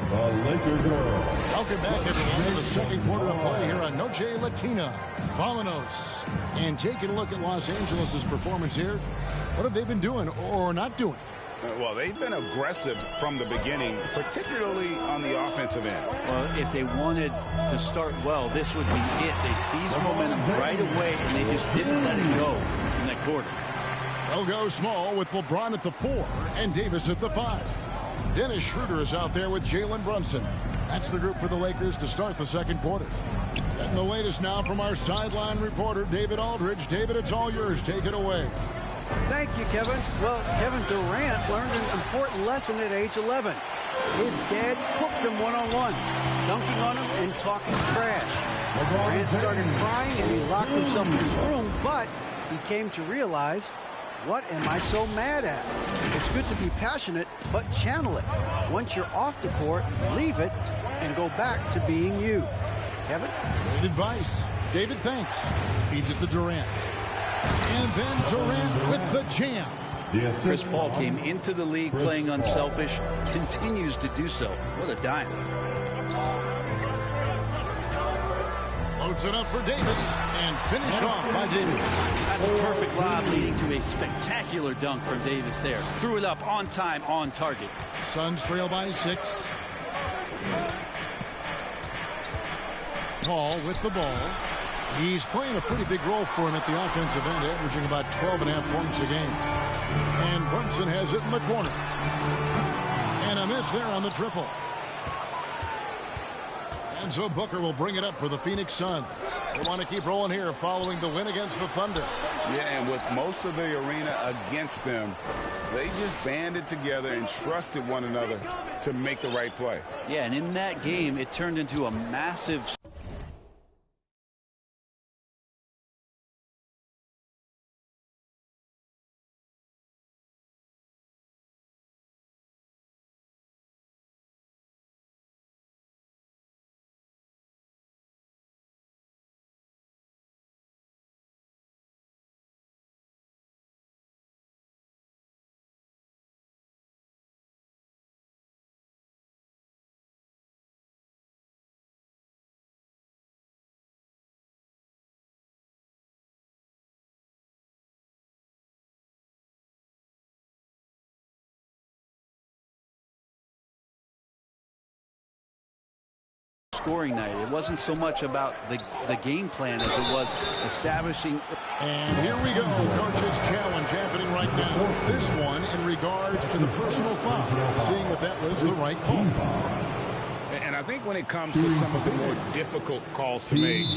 the Lakers girl. Welcome back, everyone, to the second quarter of play here on Noche Latina. Vámonos. And taking a look at Los Angeles' performance here. What have they been doing or not doing? Well, they've been aggressive from the beginning, particularly on the offensive end. Well, if they wanted to start well, this would be it. They seized momentum right away, and they just didn't let it go in that quarter. They'll go small with LeBron at the 4 and Davis at the 5. Dennis Schroeder is out there with Jalen Brunson. That's the group for the Lakers to start the second quarter. Getting the latest now from our sideline reporter, David Aldridge. David, it's all yours. Take it away. Thank you, Kevin. Well, Kevin Durant learned an important lesson at age 11. His dad cooked him one-on-one, dunking on him and talking trash. Durant started crying and he locked himself in his room, but he came to realize, what am I so mad at? It's good to be passionate, but channel it. Once you're off the court, leave it and go back to being you. Kevin? Great advice. David, thanks. Feeds it to Durant. And then Durant with the jam. Chris Paul came into the league playing unselfish, continues to do so. What a dime. Loads it up for Davis and finished off by Davis. That's a perfect lob leading to a spectacular dunk from Davis there. Threw it up on time, on target. Suns trail by 6. Paul with the ball. He's playing a pretty big role for him at the offensive end, averaging about 12.5 points a game. And Brunson has it in the corner. And a miss there on the triple. And so Booker will bring it up for the Phoenix Suns. They want to keep rolling here following the win against the Thunder. Yeah, and with most of the arena against them, they just banded together and trusted one another to make the right play. Yeah, and in that game, it turned into a massive... scoring night. It wasn't so much about the game plan as it was establishing. And here we go. Coach's challenge happening right now. This one in regards to the personal foul. Seeing that that was the right call. And I think when it comes to some of the more difficult calls to make,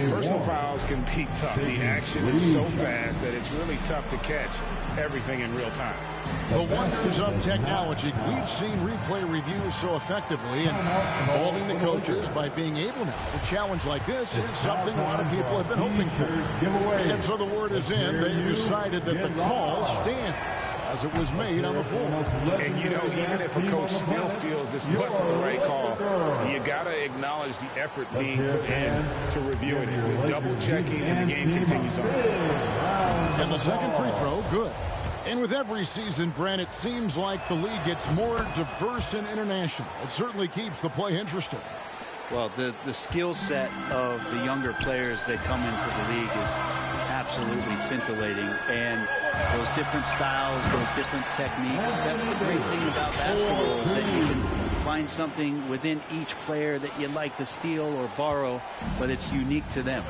personal fouls can be tough. The action is so fast that it's really tough to catch everything in real time. The wonders of technology. We've seen replay reviews so effectively, and involving the coaches by being able now to challenge like this is something a lot of people have been hoping for. And so the word is in. They decided that the call stands as it was made on the floor. And you know, even if a coach still feels this wasn't the right call, you got to acknowledge the effort being put in to review it. We're double checking, and the game continues on. And the second free throw, good. And with every season, Brent, it seems like the league gets more diverse and international. It certainly keeps the play interesting. Well, the skill set of the younger players that come into the league is absolutely scintillating. And those different styles, those different techniques, that's the great thing about basketball, is that you can find something within each player that you'd like to steal or borrow, but it's unique to them.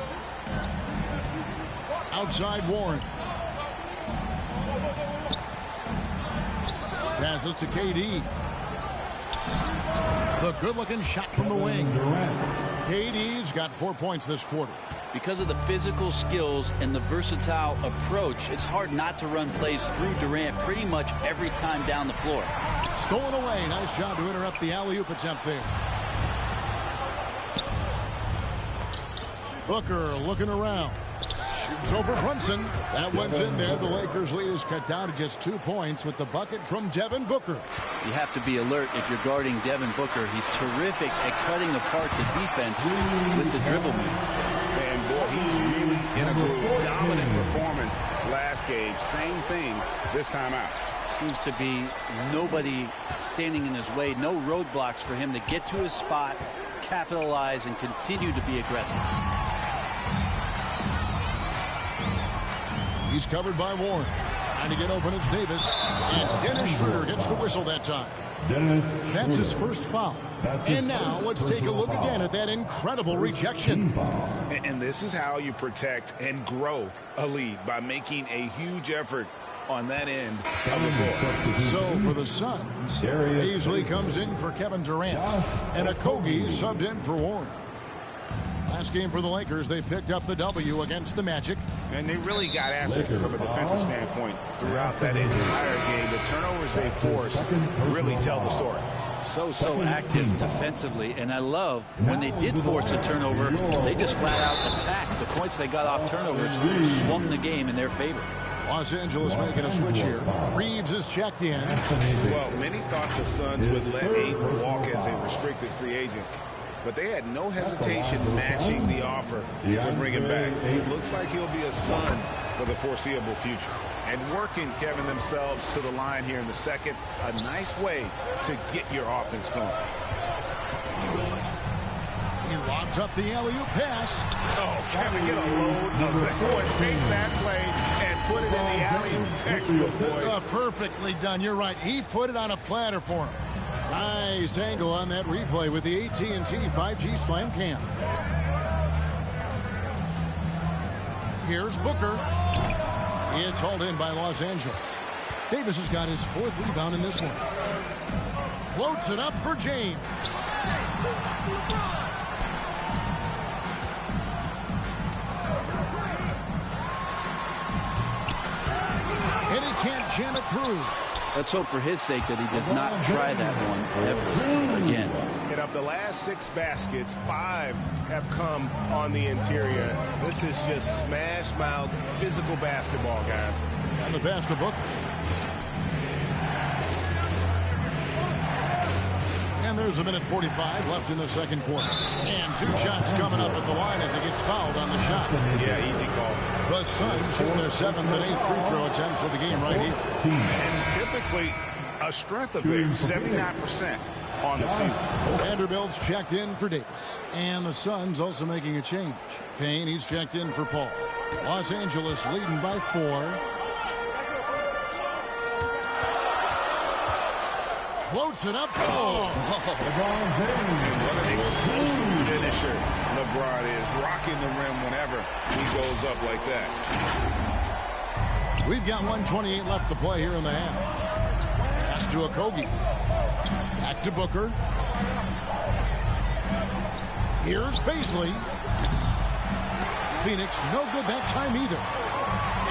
Outside Warren. Passes to KD. The good-looking shot from the wing. KD's got 4 points this quarter. Because of the physical skills and the versatile approach, it's hard not to run plays through Durant pretty much every time down the floor. Stolen away. Nice job to interrupt the alley-oop attempt there. Booker looking around. Shoots over Brunson. That one's in there. The Lakers' lead is cut down to just 2 points with the bucket from Devin Booker. You have to be alert if you're guarding Devin Booker. He's terrific at cutting apart the defense with the dribble move. And boy, he's really in a groove. Dominant performance last game. Same thing this time out. Seems to be nobody standing in his way. No roadblocks for him to get to his spot, capitalize, and continue to be aggressive. He's covered by Warren. Trying to get open, it's Davis. And Dennis Schroeder gets the whistle that time. That's his first foul. And now let's take a look again at that incredible rejection. And this is how you protect and grow a lead, by making a huge effort on that end of the floor. So for the Suns, Beasley comes in for Kevin Durant. And Okogie subbed in for Warren. Last game for the Lakers, they picked up the W against the Magic. And they really got after it from a defensive standpoint throughout that entire game. The turnovers they forced really tell the story. So active defensively, and I love when they did force a turnover, they just flat out attacked. The points they got off turnovers swung the game in their favor. Los Angeles making a switch here. Reeves is checked in. Well, many thought the Suns would let Ayton walk as a restricted free agent, but they had no hesitation matching the offer to bring him back. It looks like he'll be a Sun for the foreseeable future. And working, Kevin, themselves to the line here in the second. A nice way to get your offense going. He lobs up the alley-oop pass. Oh, Kevin, get a load of that. Go and take that play and put it in the alley-oop textbook, boys. Perfectly done. You're right. He put it on a platter for him. Nice angle on that replay with the AT&T 5G Slam Cam. Here's Booker. It's hauled in by Los Angeles. Davis has got his 4th rebound in this one. Floats it up for James. And he can't jam it through. Let's hope for his sake that he does not try that one ever again. And of the last 6 baskets, 5 have come on the interior. This is just smash-mouth physical basketball, guys. And the pass to Booker. And there's a minute 45 left in the second quarter. And 2 shots coming up at the line as he gets fouled on the shot. Yeah, easy call. The Suns shooting their 7th and 8th free throw attempts for the game right here. And typically a strength of theirs, 79% on the season. Vanderbilt's checked in for Davis. And the Suns also making a change. Payne, he's checked in for Paul. Los Angeles leading by 4. Floats it up. Oh. And what an explosive finisher LeBron is, rocking the rim whenever he goes up like that. We've got 1:28 left to play here in the half. Pass to Okogie. Back to Booker. Here's Beasley. Phoenix, no good that time either.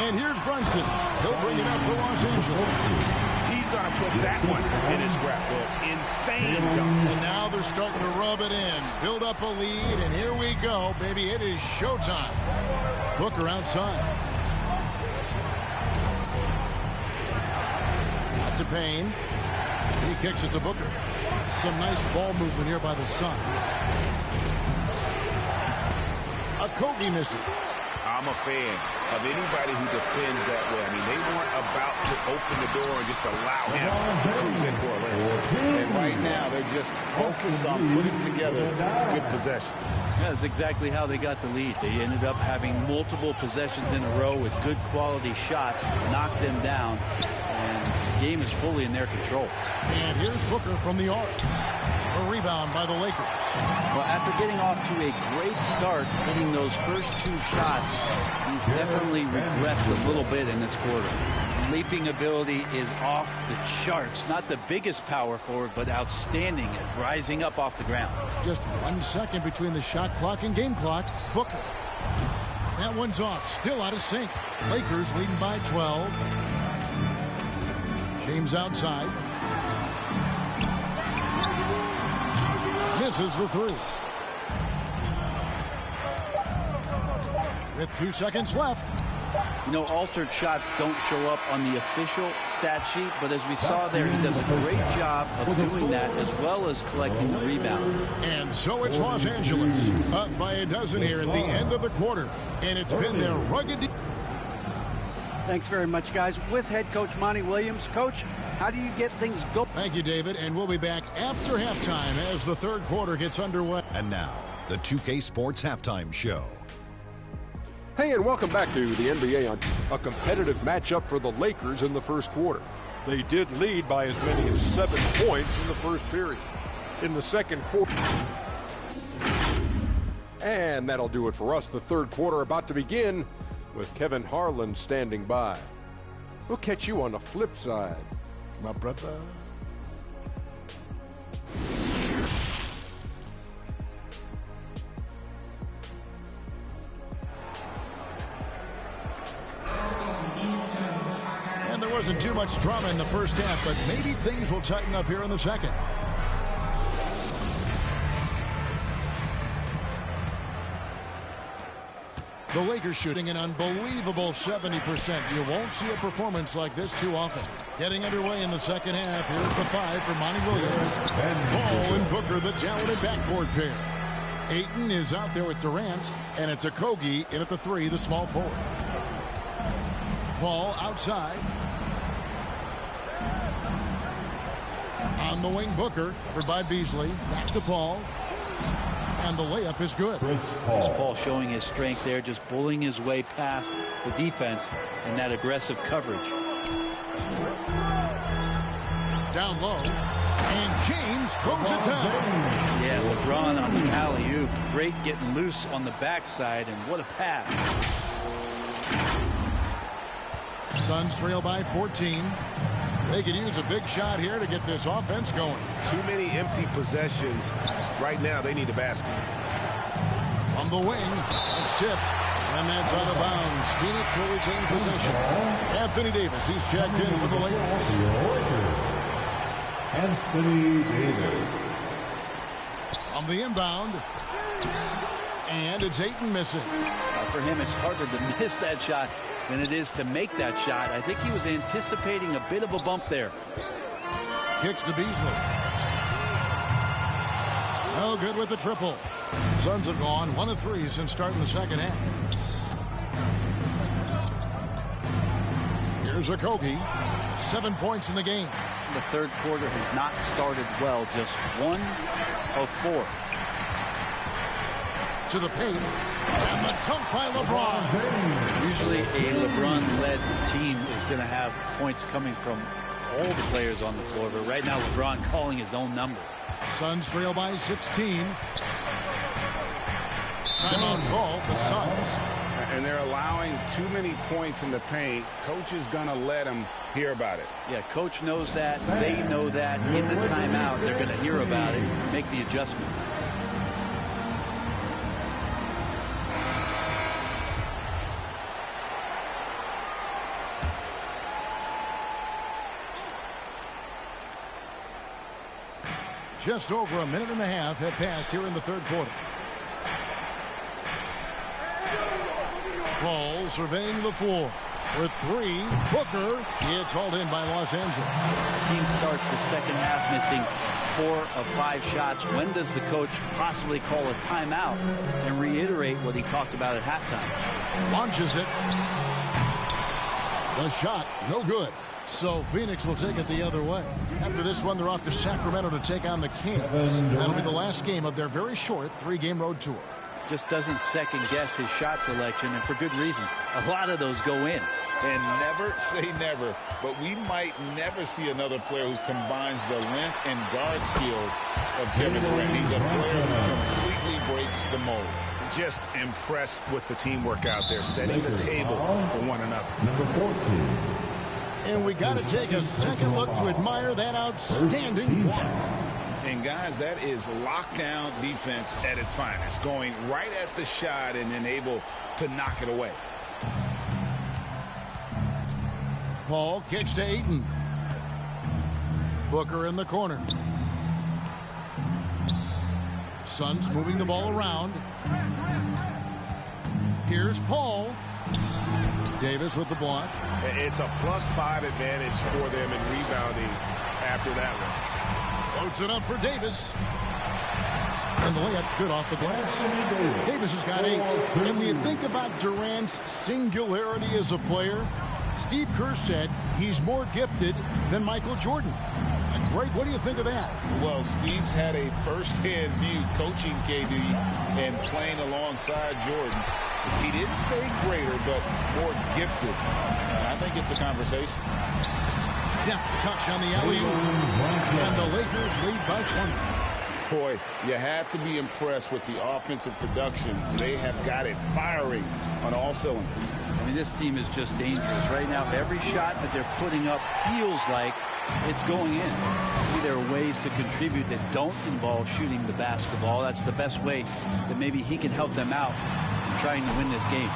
And here's Brunson. He'll bring it up for Los Angeles. He's going to put that one in his scrapbook. Insane dunk. And now they're starting to rub it in. Build up a lead, and here we go, baby. It is showtime. Booker outside. Out to Payne. He kicks it to Booker. Some nice ball movement here by the Suns. Okogie misses. I'm a fan of anybody who defends that way. I mean, they weren't about to open the door and just allow him to cruise in for a layup. And right now, they're just focused on putting together good possession. Yeah, that's exactly how they got the lead. They ended up having multiple possessions in a row with good quality shots, knocked them down, and the game is fully in their control. And here's Booker from the arc. A rebound by the Lakers. Well, after getting off to a great start, hitting those first 2 shots, he's definitely regressed a little bit in this quarter. Leaping ability is off the charts. Not the biggest power forward, but outstanding at rising up off the ground. Just 1 second between the shot clock and game clock. Booker. That one's off. Still out of sync. Lakers leading by 12. James outside. Misses the 3. With 2 seconds left. You know, altered shots don't show up on the official stat sheet, but as we saw there, he does a great job of doing that as well as collecting the rebound. And so it's Los Angeles up by a dozen here at the end of the quarter, and it's been their rugged. Thanks very much, guys. With head coach Monty Williams. Coach, how do you get things going? Thank you, David, and we'll be back after halftime as the third quarter gets underway. And now, the 2K Sports Halftime Show. Hey, and welcome back to the NBA on a competitive matchup for the Lakers in the first quarter. They did lead by as many as 7 points in the first period. In the second quarter. And that'll do it for us. The third quarter about to begin with Kevin Harlan standing by. We'll catch you on the flip side, my brother. And there wasn't too much drama in the first half, but maybe things will tighten up here in the second. The Lakers shooting an unbelievable 70%. You won't see a performance like this too often. Getting underway in the second half. Here's the 5 for Monty Williams. Paul and Booker, the talented backcourt pair. Ayton is out there with Durant, and it's Okogie in at the 3, the small forward. Paul outside. On the wing, Booker, covered by Beasley. Back to Paul. And the layup is good. Chris Paul showing his strength there, just bullying his way past the defense and that aggressive coverage. Down low. And James throws it down. Yeah, LeBron on the alley-oop. Great getting loose on the backside, and what a pass. Suns trail by 14. They could use a big shot here to get this offense going. Too many empty possessions. Right now, they need a basket. On the wing, it's tipped. And that's out of bounds. Phoenix will retain possession. Anthony Davis, he's checked in for the Lakers. Anthony Davis. On the inbound. And it's Ayton missing. For him, it's harder to miss that shot than it is to make that shot. I think he was anticipating a bit of a bump there. Kicks to Beasley. No good with the triple. Suns have gone 1 of 3 since starting the second half. Here's Okogie. 7 points in the game. The third quarter has not started well. Just 1 of 4. To the paint. And the dunk by LeBron. Usually a LeBron-led team is going to have points coming from all the players on the floor. But right now, LeBron calling his own number. Suns trail by 16. Timeout call, the Suns. And they're allowing too many points in the paint. Coach is going to let them hear about it. Yeah, coach knows that. They know that. In the timeout, they're going to hear about it, make the adjustment. Just over a minute and a half have passed here in the third quarter. Paul surveying the floor. For 3, Booker. It's hauled in by Los Angeles. The team starts the second half missing 4 of 5 shots. When does the coach possibly call a timeout and reiterate what he talked about at halftime? Launches it. The shot, no good. So Phoenix will take it the other way. After this one, they're off to Sacramento to take on the Kings. That'll be the last game of their very short 3-game road tour. Just doesn't second-guess his shot selection, and for good reason. A lot of those go in. And never say never, but we might never see another player who combines the length and guard skills of Kevin Durant. He's a player who completely breaks the mold. Just impressed with the teamwork out there, setting the table for one another. Number 14. And we got to take a second look to admire that outstanding block. And guys, that is lockdown defense at its finest, going right at the shot and then able to knock it away. Paul kicks to Ayton. Booker in the corner. Suns moving the ball around. Here's Paul. Davis with the block. It's a +5 advantage for them in rebounding after that one. Loads it up for Davis. And the layup's good off the glass. Davis has got 8. And when you think about Durant's singularity as a player, Steve Kerr said he's more gifted than Michael Jordan. Greg, what do you think of that? Well, Steve's had a first-hand view coaching KD and playing alongside Jordan. He didn't say greater, but more gifted. And I think it's a conversation. Deft touch on the alley-oop. And the Lakers lead by 20. Boy, you have to be impressed with the offensive production. They have got it firing on all cylinders. I mean, this team is just dangerous. Right now, every shot that they're putting up feels like it's going in. Maybe there are ways to contribute that don't involve shooting the basketball. That's the best way that maybe he can help them out in trying to win this game.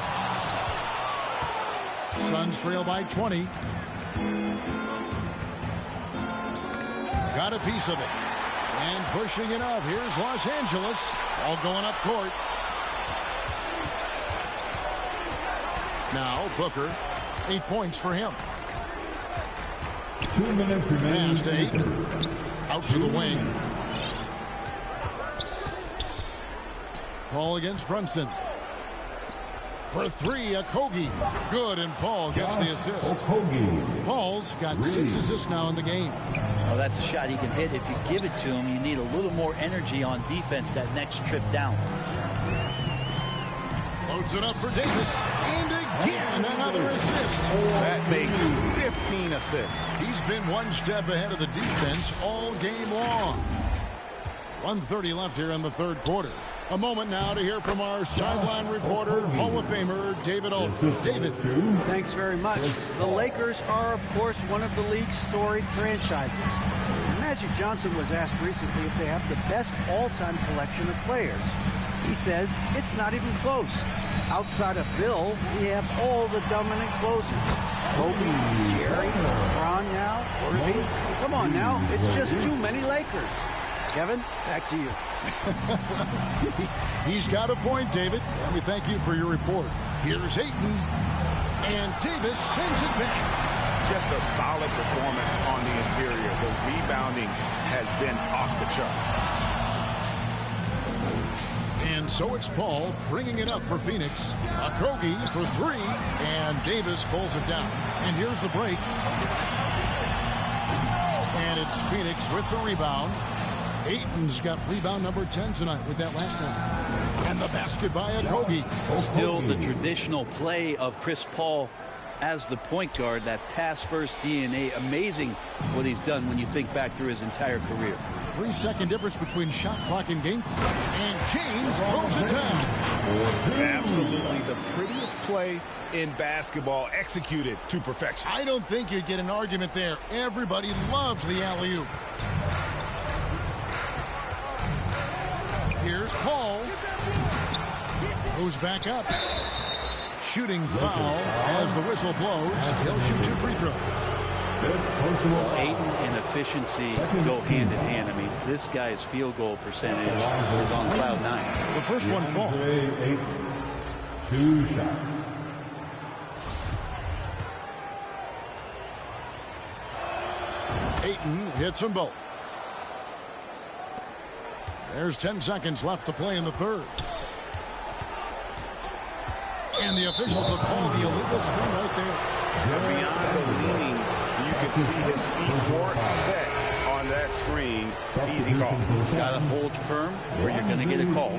Suns trail by 20. Got a piece of it. And pushing it up. Here's Los Angeles. All going up court. Now Booker. 8 points for him. 2 minutes remaining. Pass to Ayton. Out to the wing. Paul against Brunson. For 3, Okogie. Good, and Paul gets the assist. Paul's got 6 assists now in the game. Well, that's a shot he can hit. If you give it to him, you need a little more energy on defense that next trip down. Loads it up for Davis. And again, another assist. That makes 15 assists. He's been one step ahead of the defense all game long. 1:30 left here in the third quarter. A moment now to hear from our sideline reporter, Hall of Famer David Aldridge. David. Thanks very much. The Lakers are, of course, one of the league's storied franchises. Magic Johnson was asked recently if they have the best all-time collection of players. He says it's not even close. Outside of Bill, we have all the dominant closers. Kobe, Jerry, LeBron now, Irving. Come on now, it's just too many Lakers. Kevin, back to you. He's got a point, David, and we thank you for your report. Here's Ayton, and Davis sends it back. Just a solid performance on the interior. The rebounding has been off the chart. And so it's Paul bringing it up for Phoenix. Okogie for 3, and Davis pulls it down. And here's the break. And it's Phoenix with the rebound. Ayton's got rebound number 10 tonight with that last one. And the basket by Okogie. Still the traditional play of Chris Paul as the point guard, that pass-first DNA. Amazing what he's done when you think back through his entire career. 3-second difference between shot clock and game clock. And James throws it down. Absolutely the prettiest play in basketball, executed to perfection. I don't think you'd get an argument there. Everybody loves the alley-oop. Here's Paul. Goes back up. Shooting foul as the whistle blows. He'll shoot 2 free throws. Ayton and efficiency go hand in hand. I mean, this guy's field goal percentage is on cloud 9. The first one falls. 2 shots. Ayton hits them both. There's 10 seconds left to play in the third. And the officials have called the illegal screen right there. Beyond the leaning, you can his feet weren't set on that screen. Easy call. Got to hold firm or you're going to get a call.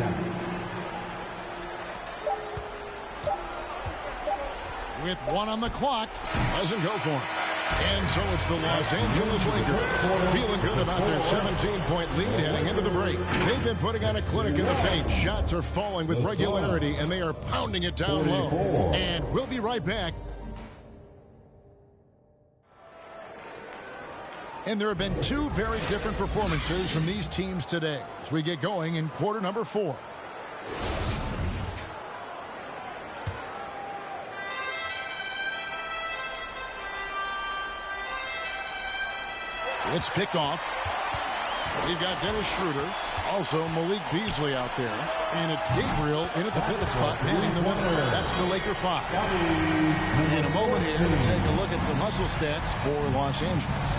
With 1 on the clock, doesn't go for it. And so it's the Los Angeles Lakers feeling good about their 17-point lead heading into the break. They've been putting on a clinic in the paint. Shots are falling with regularity, and they are pounding it down low. And we'll be right back. And there have been 2 very different performances from these teams today as we get going in quarter number 4. It's picked off. We've got Dennis Schroeder, also Malik Beasley out there. And it's Gabriel in at the pivot spot, manning the middle. That's the Laker 5. In a moment here to take a look at some hustle stats for Los Angeles.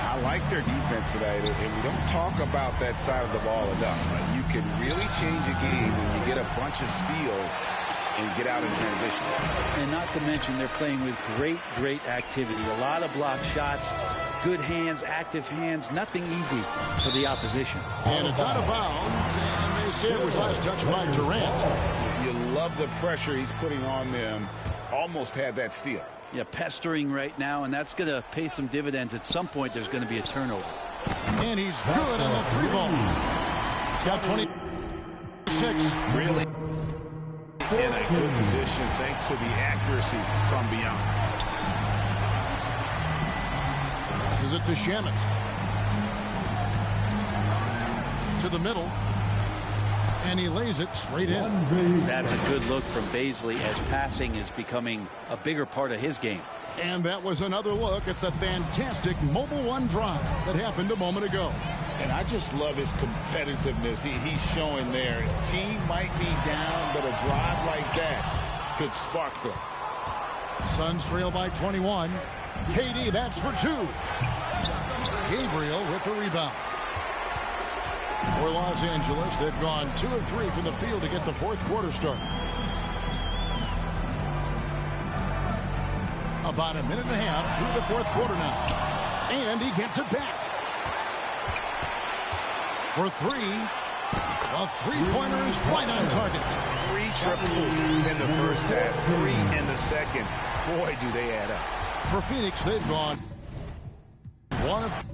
I like their defense today, and we don't talk about that side of the ball enough. You can really change a game when you get a bunch of steals and get out in transition. And not to mention they're playing with great activity. A lot of block shots, good hands, active hands, nothing easy for the opposition. And it's out of bounds, and they say it was last touched by Durant. You love the pressure he's putting on them. Almost had that steal. Yeah, pestering right now, and that's going to pay some dividends. At some point, there's going to be a turnover. And he's good on the 3-ball. He's got 26. Really in a good position thanks to the accuracy from beyond. This is it to Shamet. To the middle. And he lays it straight in. That's a good look from Beasley as passing is becoming a bigger part of his game. And that was another look at the fantastic Mobile One drive that happened a moment ago. And I just love his competitiveness he's showing there. Team might be down, but a drive like that could spark them. Suns trail by 21. KD, that's for 2. Gabriel with the rebound. For Los Angeles, they've gone 2 of 3 from the field to get the 4th quarter started. About a minute and a half through the 4th quarter now. And he gets it back. For 3. A 3-pointer is right on target. 3 triples in the first half, 3 in the second. Boy, do they add up. For Phoenix, they've gone 1 of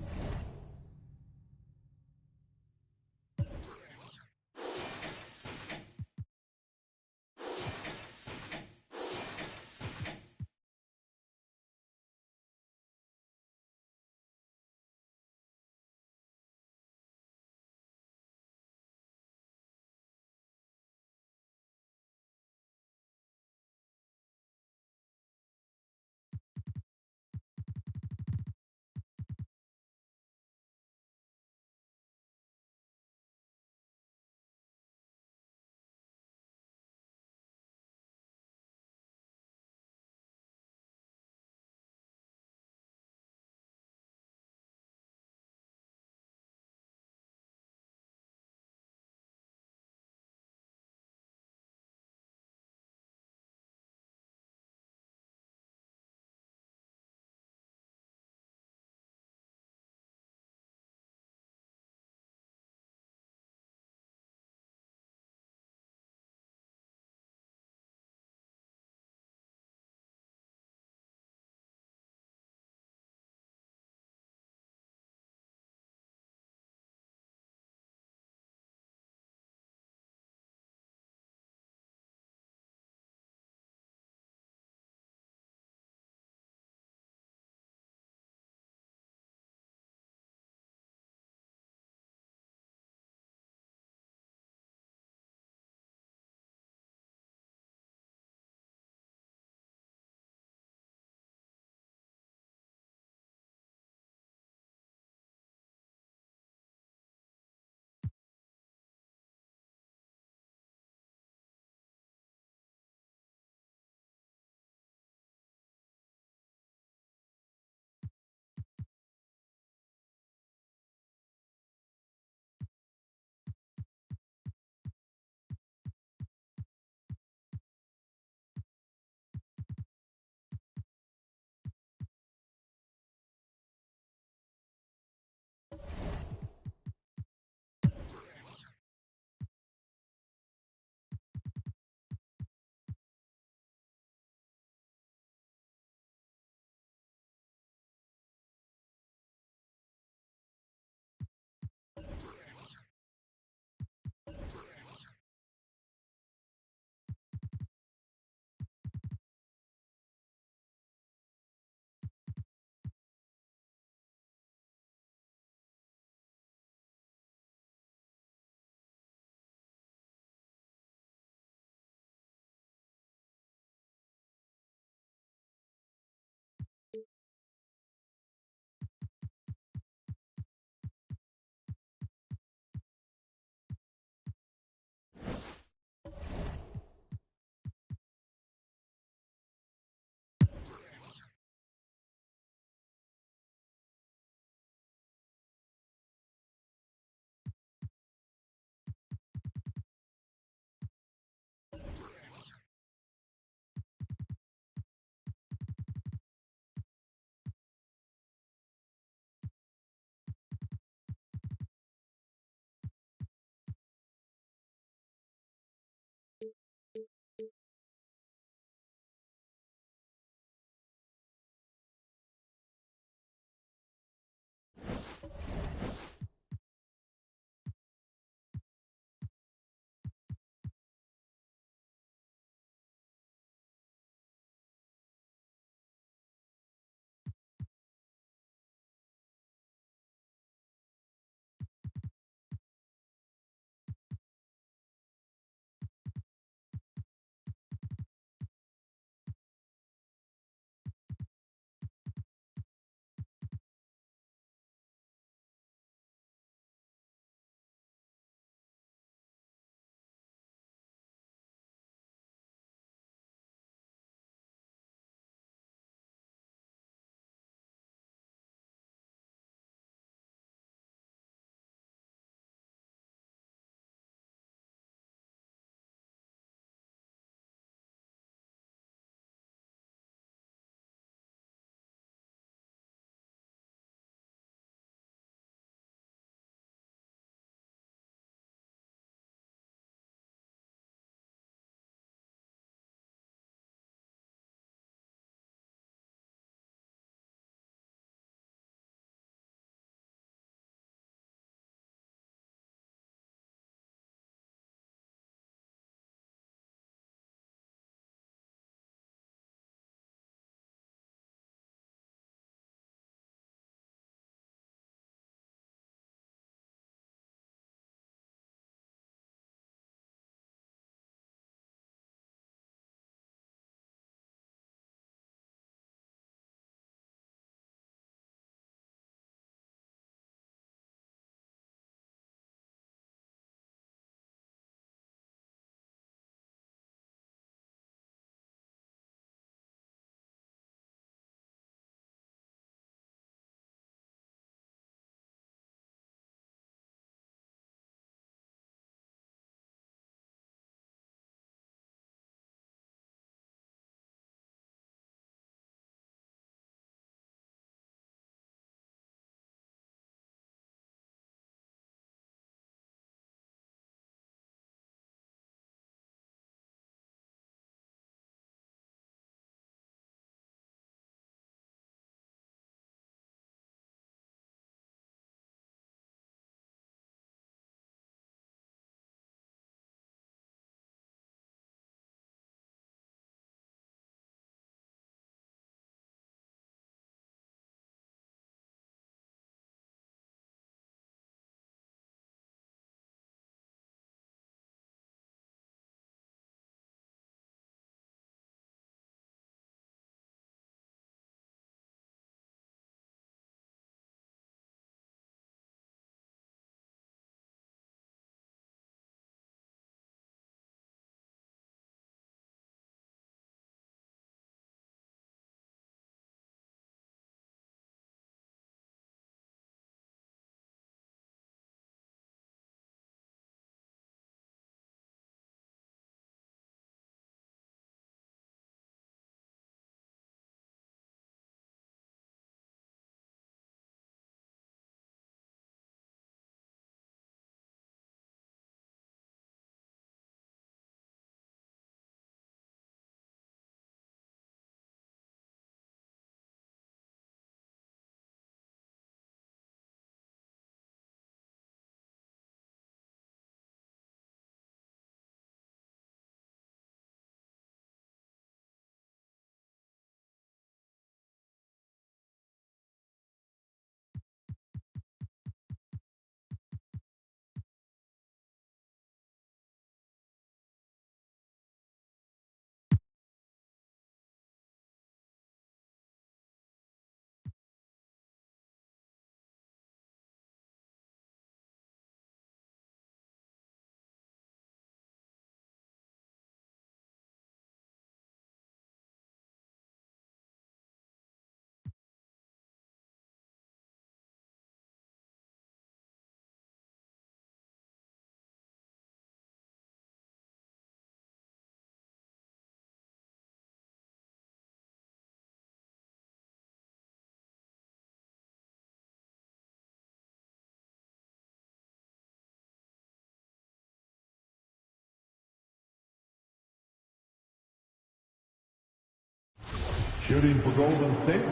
Shooting for Golden State,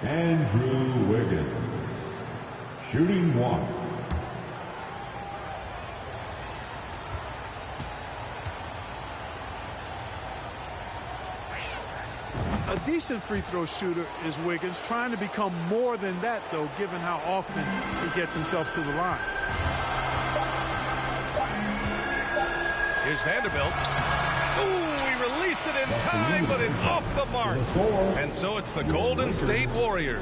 Andrew Wiggins. Shooting 1. A decent free throw shooter is Wiggins, trying to become more than that, though, given how often he gets himself to the line. Here's Vanderbilt. Ooh, he released it in time, but it's off the mark. And so it's the Golden State Warriors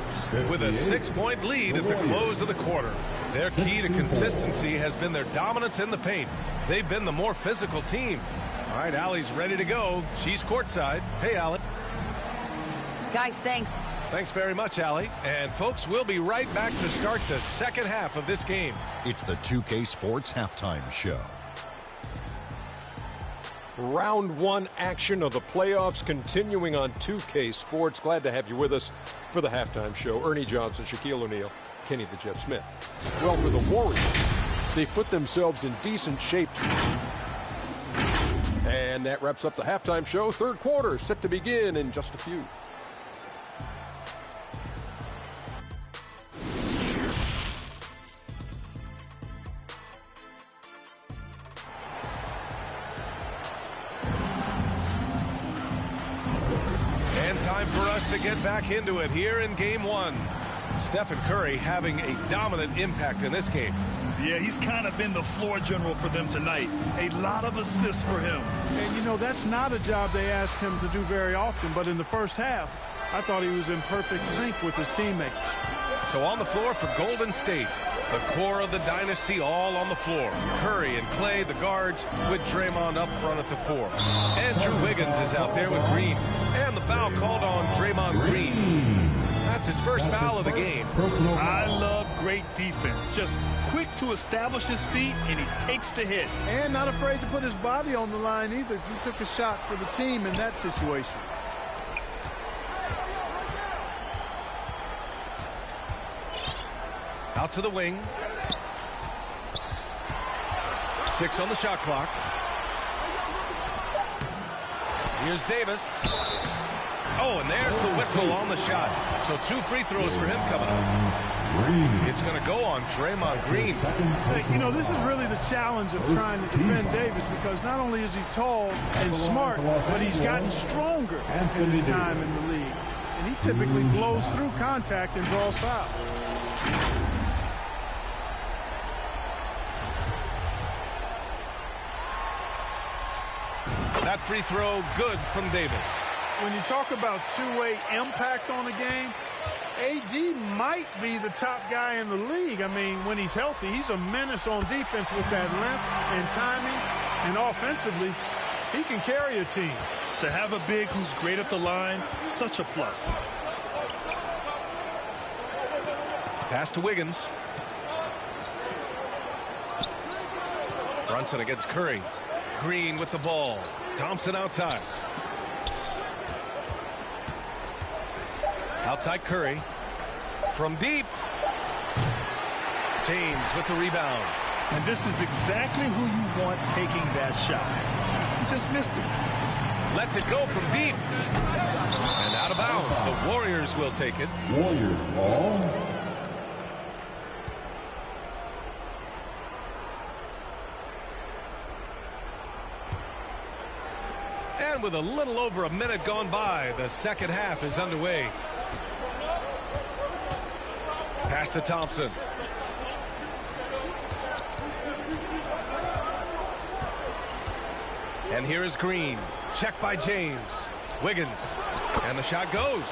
with a 6-point lead at the close of the quarter. Their key to consistency has been their dominance in the paint. They've been the more physical team. All right, Allie's ready to go. She's courtside. Hey, Allie. Guys, thanks. Thanks very much, Allie. And folks, we'll be right back to start the second half of this game. It's the 2K Sports Halftime Show. Round 1 action of the playoffs continuing on 2K Sports. Glad to have you with us for the halftime show. Ernie Johnson, Shaquille O'Neal, Kenny the Jet Smith. Well, for the Warriors, they put themselves in decent shape. And that wraps up the halftime show. Third quarter set to begin in just a few. Time for us to get back into it here in game 1. Stephen Curry having a dominant impact in this game. Yeah, he's kind of been the floor general for them tonight. A lot of assists for him. And, you know, that's not a job they ask him to do very often, but in the first half, I thought he was in perfect sync with his teammates. So on the floor for Golden State, the core of the dynasty all on the floor. Curry and Clay, the guards, with Draymond up front at the 4. Andrew Wiggins is out there with Green. And the foul called on Draymond Green. That's his first foul of the game. I love great defense. Just quick to establish his feet, and he takes the hit. And not afraid to put his body on the line either. He took a shot for the team in that situation. Out to the wing. 6 on the shot clock. Here's Davis. Oh, and there's the whistle on the shot. So 2 free throws for him coming up. It's going to go on Draymond Green. You know, this is really the challenge of trying to defend Davis, because not only is he tall and smart, but he's gotten stronger in his time in the league. And he typically blows through contact and draws fouls. That free throw good from Davis. When you talk about two-way impact on the game, AD might be the top guy in the league. I mean, when he's healthy, he's a menace on defense with that length and timing. And offensively, he can carry a team. To have a big who's great at the line, such a plus. Pass to Wiggins. Brunson against Curry. Green with the ball. Thompson outside. Outside Curry. From deep. James with the rebound. And this is exactly who you want taking that shot. He just missed it. Lets it go from deep. And out of bounds. The Warriors will take it. Warriors ball. And with a little over a minute gone by, the second half is underway. Pass to Thompson. And here is Green. Check by James. Wiggins. And the shot goes.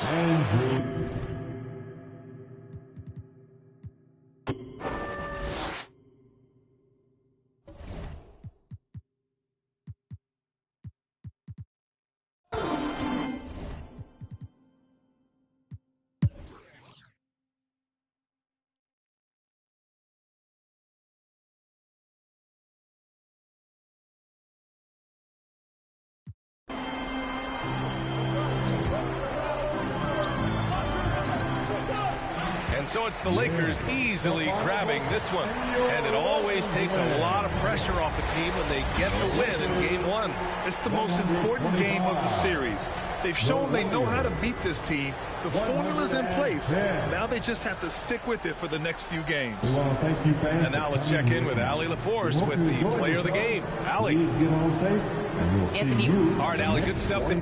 And so it's the Lakers easily grabbing this one. And it always takes a lot of pressure off a team when they get the win in Game 1. It's the most important game of the series. They've shown they know how to beat this team. The formula's in place. Now they just have to stick with it for the next few games. And now let's check in with Allie LaForce with the player of the game. Allie. Anthony. All right, Allie, good stuff.